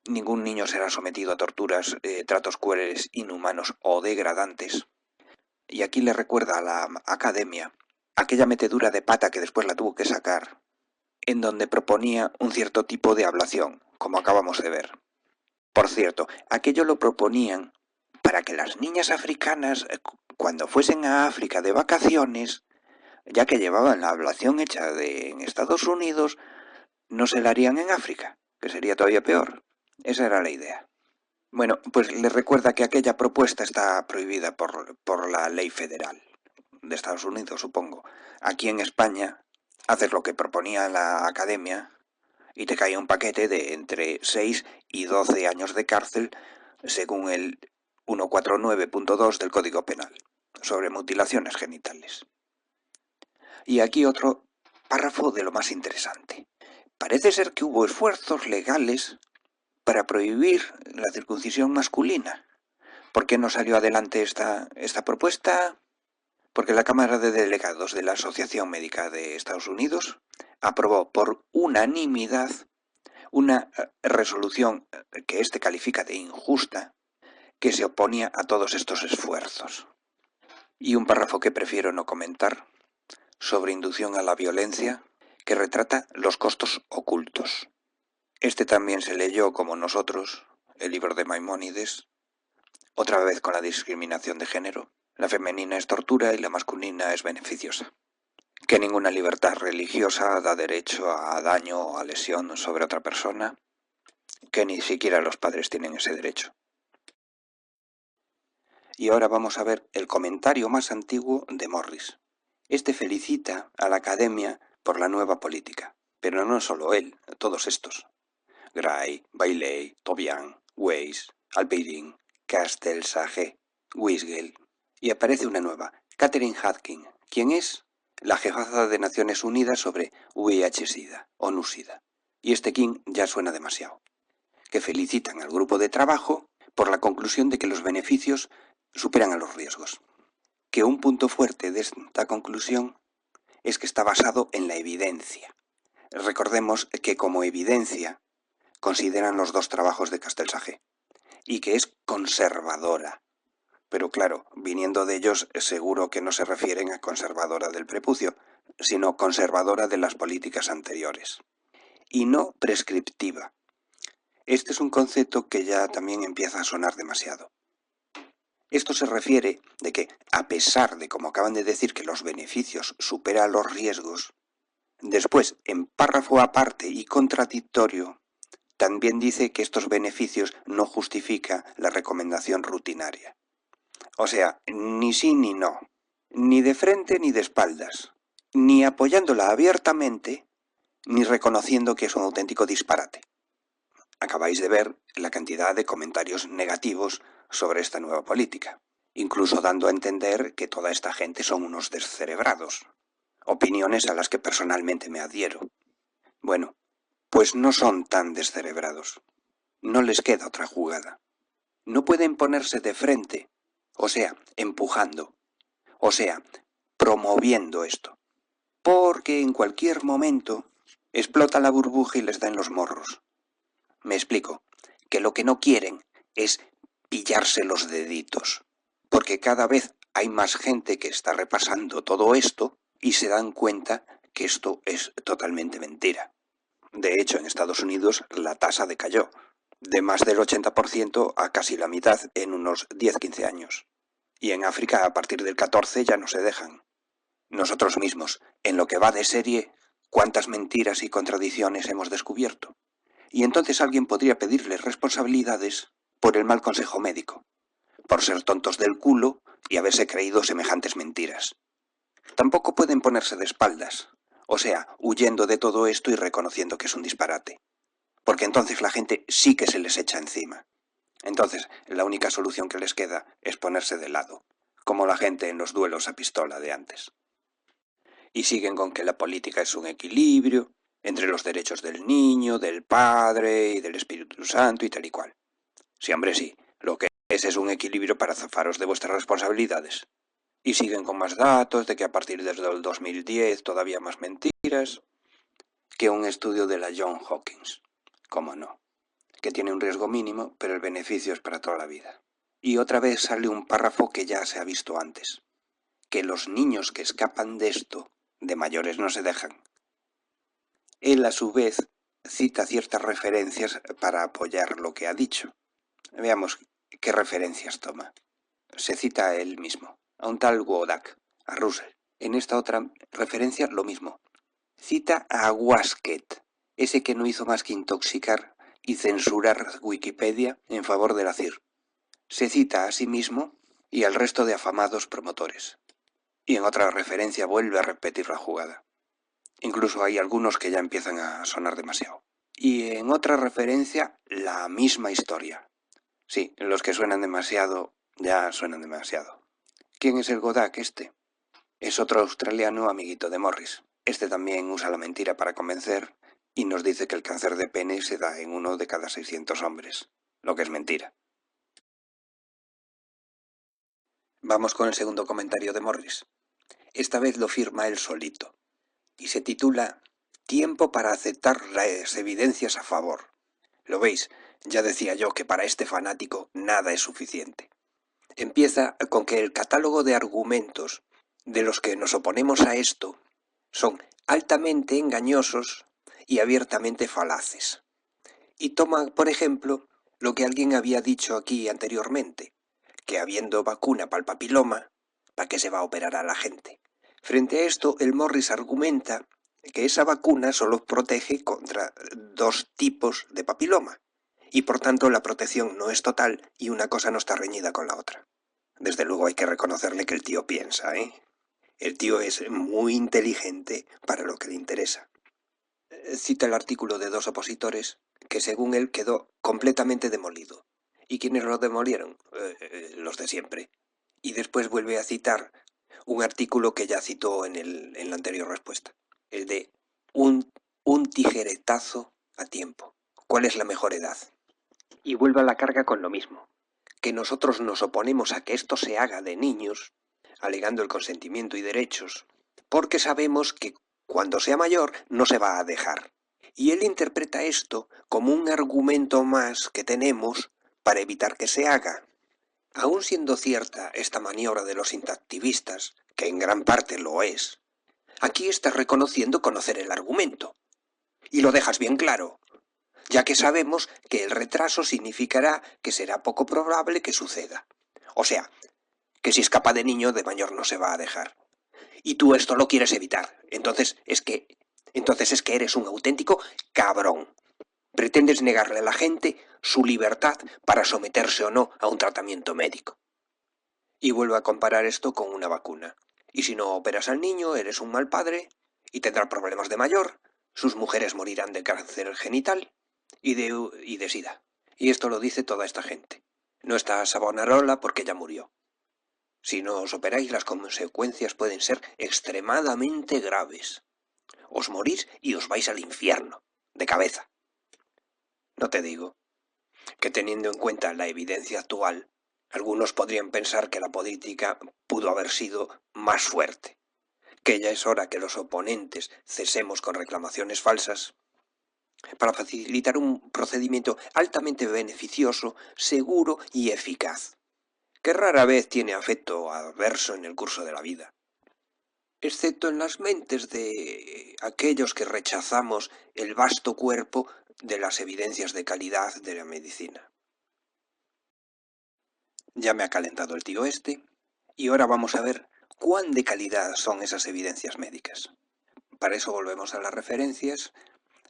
A: Ningún niño será sometido a torturas, tratos crueles, inhumanos o degradantes. Y aquí le recuerda a la academia aquella metedura de pata que después la tuvo que sacar, en donde proponía un cierto tipo de ablación, como acabamos de ver. Por cierto, aquello lo proponían para que las niñas africanas, cuando fuesen a África de vacaciones, ya que llevaban la ablación hecha en Estados Unidos, no se la harían en África, que sería todavía peor. Esa era la idea. Bueno, pues les recuerda que aquella propuesta está prohibida por la ley federal de Estados Unidos, supongo. Aquí en España haces lo que proponía la academia y te cae un paquete de entre 6 y 12 años de cárcel según el 149.2 del Código Penal sobre mutilaciones genitales. Y aquí otro párrafo de lo más interesante. Parece ser que hubo esfuerzos legales para prohibir la circuncisión masculina. ¿Por qué no salió adelante esta propuesta? Porque la Cámara de Delegados de la Asociación Médica de Estados Unidos aprobó por unanimidad una resolución que éste califica de injusta, que se oponía a todos estos esfuerzos. Y un párrafo que prefiero no comentar, sobre inducción a la violencia, que retrata los costos ocultos. Este también se leyó, como nosotros, el libro de Maimónides, otra vez con la discriminación de género. La femenina es tortura y la masculina es beneficiosa. Que ninguna libertad religiosa da derecho a daño o a lesión sobre otra persona, que ni siquiera los padres tienen ese derecho. Y ahora vamos a ver el comentario más antiguo de Morris. Este felicita a la Academia por la nueva política, pero no solo él, todos estos. Gray, Bailey, Tobian, Weiss, Alpeirin, Castelsage, Wisgel. Y aparece una nueva, Catherine Hutkin, quien es la jefaza de Naciones Unidas sobre VIH-Sida, ONU-Sida. Y este King ya suena demasiado. Que felicitan al grupo de trabajo por la conclusión de que los beneficios superan a los riesgos. Que un punto fuerte de esta conclusión es que está basado en la evidencia. Recordemos que como evidencia consideran los dos trabajos de Castelsage y que es conservadora. Pero claro, viniendo de ellos seguro que no se refieren a conservadora del prepucio, sino conservadora de las políticas anteriores. Y no prescriptiva. Este es un concepto que ya también empieza a sonar demasiado. Esto se refiere de que, a pesar de, como acaban de decir, que los beneficios superan los riesgos, después, en párrafo aparte y contradictorio, también dice que estos beneficios no justifican la recomendación rutinaria. O sea, ni sí ni no, ni de frente ni de espaldas, ni apoyándola abiertamente, ni reconociendo que es un auténtico disparate. Acabáis de ver la cantidad de comentarios negativos sobre esta nueva política, incluso dando a entender que toda esta gente son unos descerebrados, opiniones a las que personalmente me adhiero. Bueno, pues no son tan descerebrados, no les queda otra jugada. No pueden ponerse de frente, o sea, empujando, o sea, promoviendo esto, porque en cualquier momento explota la burbuja y les da en los morros. Me explico, que lo que no quieren es pillarse los deditos, porque cada vez hay más gente que está repasando todo esto y se dan cuenta que esto es totalmente mentira. De hecho, en Estados Unidos la tasa decayó, de más del 80% a casi la mitad en unos 10-15 años. Y en África a partir del 14 ya no se dejan. Nosotros mismos, en lo que va de serie, ¿cuántas mentiras y contradicciones hemos descubierto? Y entonces alguien podría pedirles responsabilidades por el mal consejo médico, por ser tontos del culo y haberse creído semejantes mentiras. Tampoco pueden ponerse de espaldas, o sea, huyendo de todo esto y reconociendo que es un disparate, porque entonces la gente sí que se les echa encima. Entonces, la única solución que les queda es ponerse de lado, como la gente en los duelos a pistola de antes. Y siguen con que la política es un equilibrio entre los derechos del niño, del padre y del Espíritu Santo y tal y cual. Sí, hombre, sí, lo que es un equilibrio para zafaros de vuestras responsabilidades. Y siguen con más datos de que a partir del 2010 todavía más mentiras, que un estudio de la Johns Hopkins. ¿Cómo no? Que tiene un riesgo mínimo, pero el beneficio es para toda la vida. Y otra vez sale un párrafo que ya se ha visto antes, que los niños que escapan de esto, de mayores no se dejan. Él, a su vez, cita ciertas referencias para apoyar lo que ha dicho. Veamos qué referencias toma. Se cita a él mismo, a un tal Wodak, a Russell. En esta otra referencia lo mismo. Cita a Wasket, ese que no hizo más que intoxicar y censurar Wikipedia en favor de la CIR. Se cita a sí mismo y al resto de afamados promotores. Y en otra referencia vuelve a repetir la jugada. Incluso hay algunos que ya empiezan a sonar demasiado. Y en otra referencia, la misma historia. Sí, los que suenan demasiado, ya suenan demasiado. ¿Quién es el Wodak este? Es otro australiano amiguito de Morris. Este también usa la mentira para convencer y nos dice que el cáncer de pene se da en 1 de cada 600 hombres, lo que es mentira. Vamos con el segundo comentario de Morris. Esta vez lo firma él solito, y se titula «Tiempo para aceptar las evidencias a favor». Lo veis, ya decía yo que para este fanático nada es suficiente. Empieza con que el catálogo de argumentos de los que nos oponemos a esto son altamente engañosos y abiertamente falaces. Y toma, por ejemplo, lo que alguien había dicho aquí anteriormente, que habiendo vacuna para el papiloma, ¿para qué se va a operar a la gente? Frente a esto, el Morris argumenta que esa vacuna solo protege contra 2 tipos de papiloma, y por tanto la protección no es total y una cosa no está reñida con la otra. Desde luego hay que reconocerle que el tío piensa, ¿eh? El tío es muy inteligente para lo que le interesa. Cita el artículo de 2 opositores que según él quedó completamente demolido. ¿Y quiénes lo demolieron? Los de siempre. Y después vuelve a citar un artículo que ya citó en la anterior respuesta, el de un tijeretazo a tiempo. ¿Cuál es la mejor edad? Y vuelve a la carga con lo mismo, que nosotros nos oponemos a que esto se haga de niños, alegando el consentimiento y derechos, porque sabemos que cuando sea mayor no se va a dejar. Y él interpreta esto como un argumento más que tenemos para evitar que se haga. Aun siendo cierta esta maniobra de los interactivistas, que en gran parte lo es, aquí estás reconociendo conocer el argumento. Y lo dejas bien claro, ya que sabemos que el retraso significará que será poco probable que suceda. O sea, que si escapa de niño, de mayor no se va a dejar. Y tú esto lo quieres evitar. Entonces es que eres un auténtico cabrón. Pretendes negarle a la gente su libertad para someterse o no a un tratamiento médico. Y vuelve a comparar esto con una vacuna. Y si no operas al niño, eres un mal padre y tendrá problemas de mayor, sus mujeres morirán de cáncer genital y de sida. Y esto lo dice toda esta gente. No está Savonarola porque ya murió. Si no os operáis, las consecuencias pueden ser extremadamente graves. Os morís y os vais al infierno, de cabeza. No te digo que teniendo en cuenta la evidencia actual, algunos podrían pensar que la política pudo haber sido más fuerte, que ya es hora que los oponentes cesemos con reclamaciones falsas para facilitar un procedimiento altamente beneficioso, seguro y eficaz, que rara vez tiene efecto adverso en el curso de la vida, excepto en las mentes de aquellos que rechazamos el vasto cuerpo de las evidencias de calidad de la medicina. Ya me ha calentado el tío este, y ahora vamos a ver cuán de calidad son esas evidencias médicas. Para eso volvemos a las referencias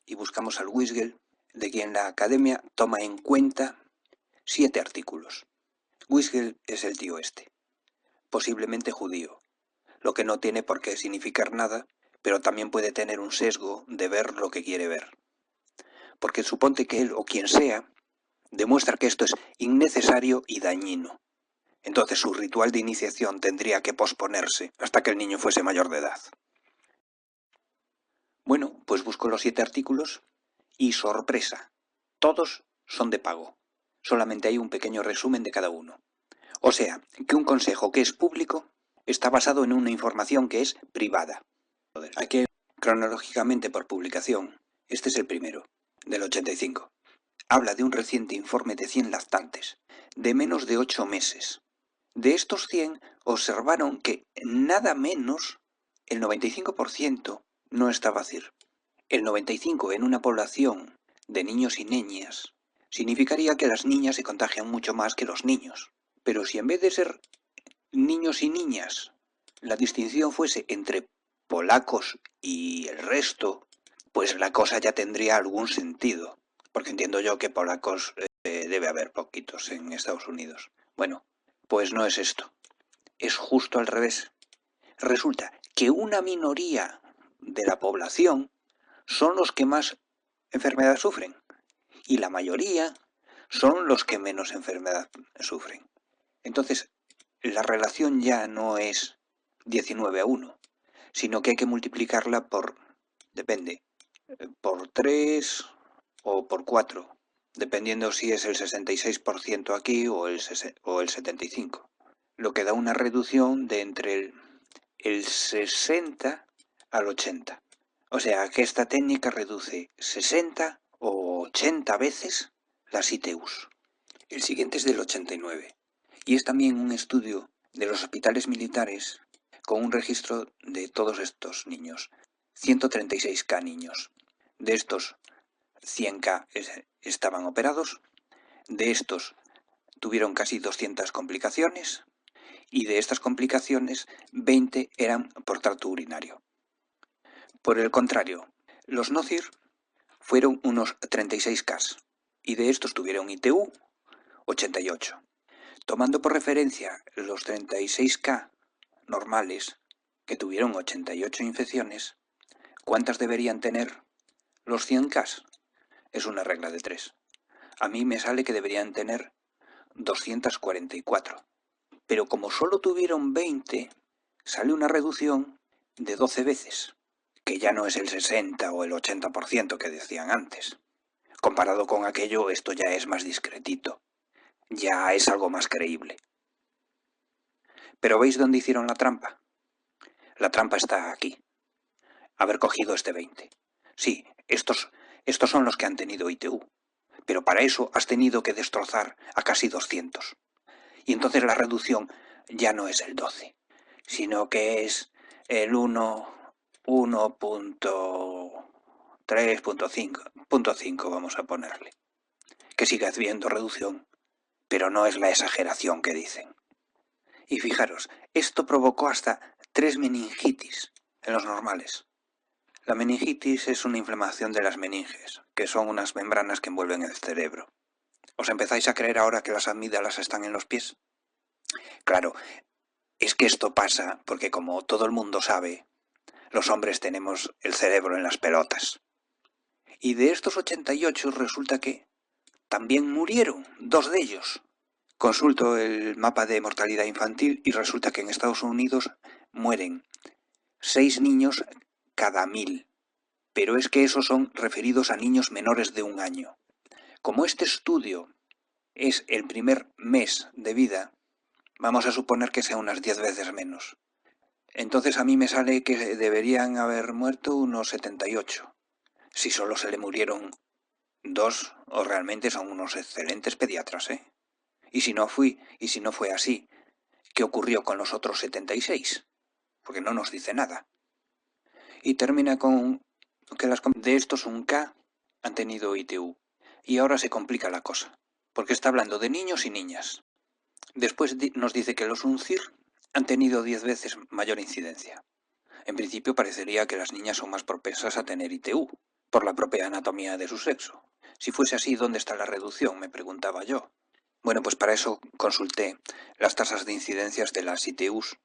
A: y buscamos al Wisgel, de quien la Academia toma en cuenta 7 artículos. Wisgel es el tío este, posiblemente judío, lo que no tiene por qué significar nada, pero también puede tener un sesgo de ver lo que quiere ver. Porque suponte que él o quien sea demuestra que esto es innecesario y dañino. Entonces su ritual de iniciación tendría que posponerse hasta que el niño fuese mayor de edad. Bueno, pues busco los 7 artículos y sorpresa, todos son de pago. Solamente hay un pequeño resumen de cada uno. O sea, que un consejo que es público está basado en una información que es privada. Aquí, cronológicamente por publicación, este es el primero, del 85. Habla de un reciente informe de 100 lactantes, de menos de 8 meses. De estos 100 observaron que nada menos el 95% no estaba CIR. El 95% en una población de niños y niñas significaría que las niñas se contagian mucho más que los niños. Pero si en vez de ser niños y niñas la distinción fuese entre polacos y el resto, pues la cosa ya tendría algún sentido. Porque entiendo yo que polacos debe haber poquitos en Estados Unidos. Bueno, pues no es esto. Es justo al revés. Resulta que una minoría de la población son los que más enfermedad sufren y la mayoría son los que menos enfermedad sufren. Entonces, la relación ya no es 19 a 1, sino que hay que multiplicarla por, depende, por 3 o por 4, dependiendo si es el 66% aquí o el 75%, lo que da una reducción de entre el 60 al 80. O sea que esta técnica reduce 60 o 80 veces las ITUs. El siguiente es del 89 y es también un estudio de los hospitales militares con un registro de todos estos niños, 136.000 niños. De estos, 100.000 estaban operados, de estos tuvieron casi 200 complicaciones y de estas complicaciones 20 eran por tracto urinario. Por el contrario, los NOCIR fueron unos 36.000 y de estos tuvieron ITU 88. Tomando por referencia los 36.000 normales que tuvieron 88 infecciones, ¿cuántas deberían tener los 100.000? Es una regla de 3. A mí me sale que deberían tener 244. Pero como solo tuvieron 20, sale una reducción de 12 veces, que ya no es el 60 o el 80% que decían antes. Comparado con aquello, esto ya es más discretito. Ya es algo más creíble. ¿Pero veis dónde hicieron la trampa? La trampa está aquí. Haber cogido este 20. Sí, estos son los que han tenido ITU. Pero para eso has tenido que destrozar a casi 200. Y entonces la reducción ya no es el 12, sino que es el 1.3.5 vamos a ponerle. Que sigue habiendo reducción, pero no es la exageración que dicen. Y fijaros, esto provocó hasta 3 meningitis en los normales. La meningitis es una inflamación de las meninges, que son unas membranas que envuelven el cerebro. ¿Os empezáis a creer ahora que las amígdalas están en los pies? Claro, es que esto pasa porque, como todo el mundo sabe, los hombres tenemos el cerebro en las pelotas. Y de estos 88 resulta que también murieron 2 de ellos. Consulto el mapa de mortalidad infantil y resulta que en Estados Unidos mueren 6 niños cada 1000. Pero es que esos son referidos a niños menores de 1 año. Como este estudio es el primer mes de vida, vamos a suponer que sea unas 10 veces menos. Entonces a mí me sale que deberían haber muerto unos 78. Si solo se le murieron 2, o realmente son unos excelentes pediatras, ¿eh? Y si no fue así, ¿qué ocurrió con los otros 76? Porque no nos dice nada. Y termina con que de estos 1.000 han tenido ITU. Y ahora se complica la cosa, porque está hablando de niños y niñas. Después nos dice que los UNCIR han tenido 10 veces mayor incidencia. En principio parecería que las niñas son más propensas a tener ITU, por la propia anatomía de su sexo. Si fuese así, ¿dónde está la reducción?, me preguntaba yo. Bueno, pues para eso consulté las tasas de incidencias de las ITUs.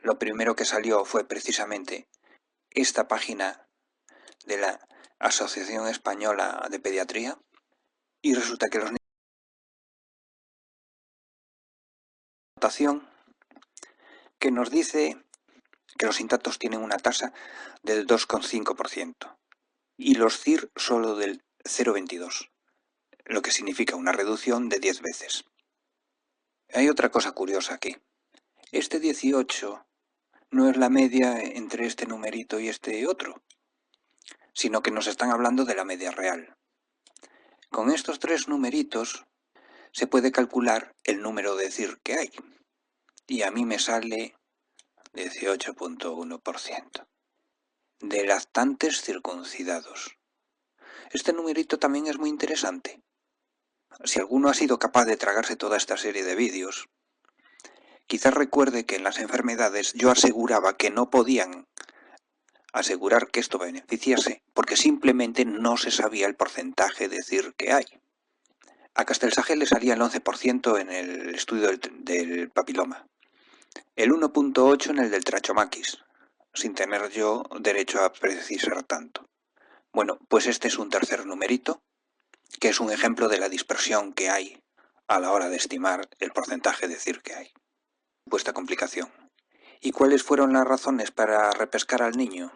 A: Lo primero que salió fue precisamente esta página de la Asociación Española de Pediatría, y resulta que los niños que nos dice que los intactos tienen una tasa del 2,5% y los CIR solo del 0,22%, lo que significa una reducción de 10 veces. Hay otra cosa curiosa aquí. Este 18 no es la media entre este numerito y este otro, sino que nos están hablando de la media real. Con estos 3 numeritos se puede calcular el número de CIR que hay, y a mí me sale 18,1%. De lactantes circuncidados. Este numerito también es muy interesante. Si alguno ha sido capaz de tragarse toda esta serie de vídeos, quizás recuerde que en las enfermedades yo aseguraba que no podían asegurar que esto beneficiase porque simplemente no se sabía el porcentaje de CIR que hay. A Castelsagel le salía el 11% en el estudio del papiloma, el 1,8% en el del Trachomaquis, sin tener yo derecho a precisar tanto. Bueno, pues este es un tercer numerito, que es un ejemplo de la dispersión que hay a la hora de estimar el porcentaje de CIR que hay. Supuesta complicación. ¿Y cuáles fueron las razones para repescar al niño?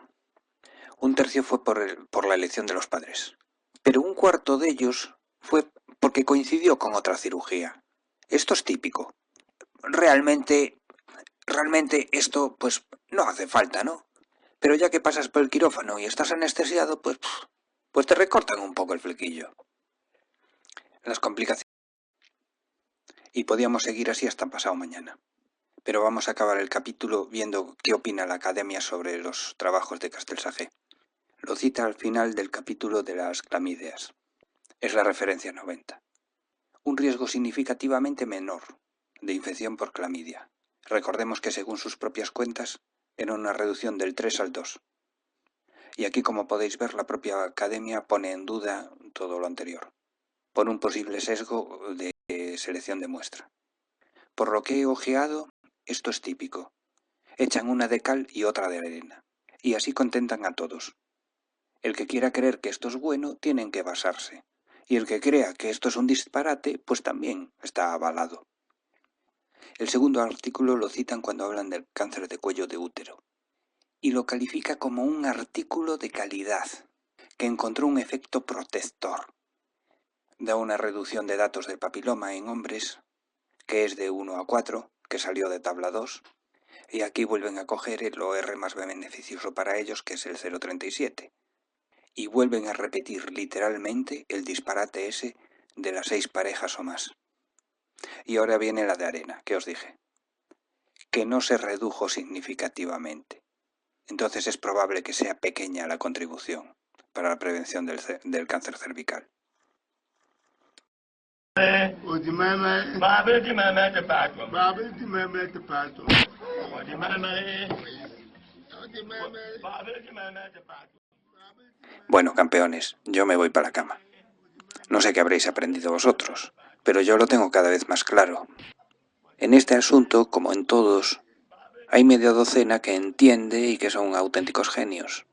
A: Un tercio fue por la elección de los padres, pero un cuarto de ellos fue porque coincidió con otra cirugía. Esto es típico. Realmente esto pues no hace falta, ¿no? Pero ya que pasas por el quirófano y estás anestesiado, pues te recortan un poco el flequillo. Las complicaciones. Y podíamos seguir así hasta pasado mañana. Pero vamos a acabar el capítulo viendo qué opina la Academia sobre los trabajos de Castelsagé. Lo cita al final del capítulo de las clamídeas. Es la referencia 90. Un riesgo significativamente menor de infección por clamidia. Recordemos que según sus propias cuentas, era una reducción del 3 al 2. Y aquí, como podéis ver, la propia Academia pone en duda todo lo anterior, por un posible sesgo de selección de muestra. Por lo que he ojeado, esto es típico. Echan una de cal y otra de arena, y así contentan a todos. El que quiera creer que esto es bueno, tiene en qué basarse, y el que crea que esto es un disparate, pues también está avalado. El segundo artículo lo citan cuando hablan del cáncer de cuello de útero, y lo califica como un artículo de calidad, que encontró un efecto protector. Da una reducción de datos del papiloma en hombres, que es de 1 a 4, que salió de tabla 2, y aquí vuelven a coger el OR más beneficioso para ellos, que es el 0,37, y vuelven a repetir literalmente el disparate ese de las 6 parejas o más. Y ahora viene la de arena, que os dije, que no se redujo significativamente. Entonces es probable que sea pequeña la contribución para la prevención del cáncer cervical. Bueno, campeones, yo me voy para la cama. No sé qué habréis aprendido vosotros, pero yo lo tengo cada vez más claro. En este asunto, como en todos, hay media docena que entiende y que son auténticos genios.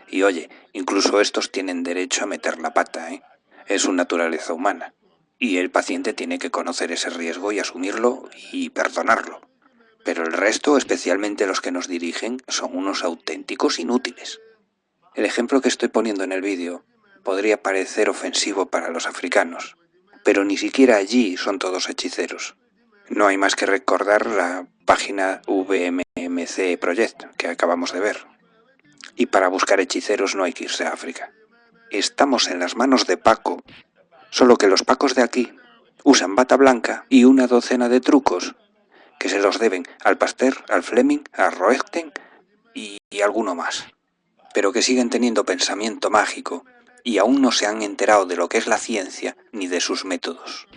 A: Y oye, incluso estos tienen derecho a meter la pata, ¿eh? Es su naturaleza humana. Y el paciente tiene que conocer ese riesgo y asumirlo y perdonarlo. Pero el resto, especialmente los que nos dirigen, son unos auténticos inútiles. El ejemplo que estoy poniendo en el vídeo podría parecer ofensivo para los africanos, pero ni siquiera allí son todos hechiceros. No hay más que recordar la página VMMC Project que acabamos de ver. Y para buscar hechiceros no hay que irse a África. Estamos en las manos de Paco, solo que los Pacos de aquí usan bata blanca y una docena de trucos que se los deben al Pasteur, al Fleming, a Roentgen y alguno más, pero que siguen teniendo pensamiento mágico y aún no se han enterado de lo que es la ciencia ni de sus métodos.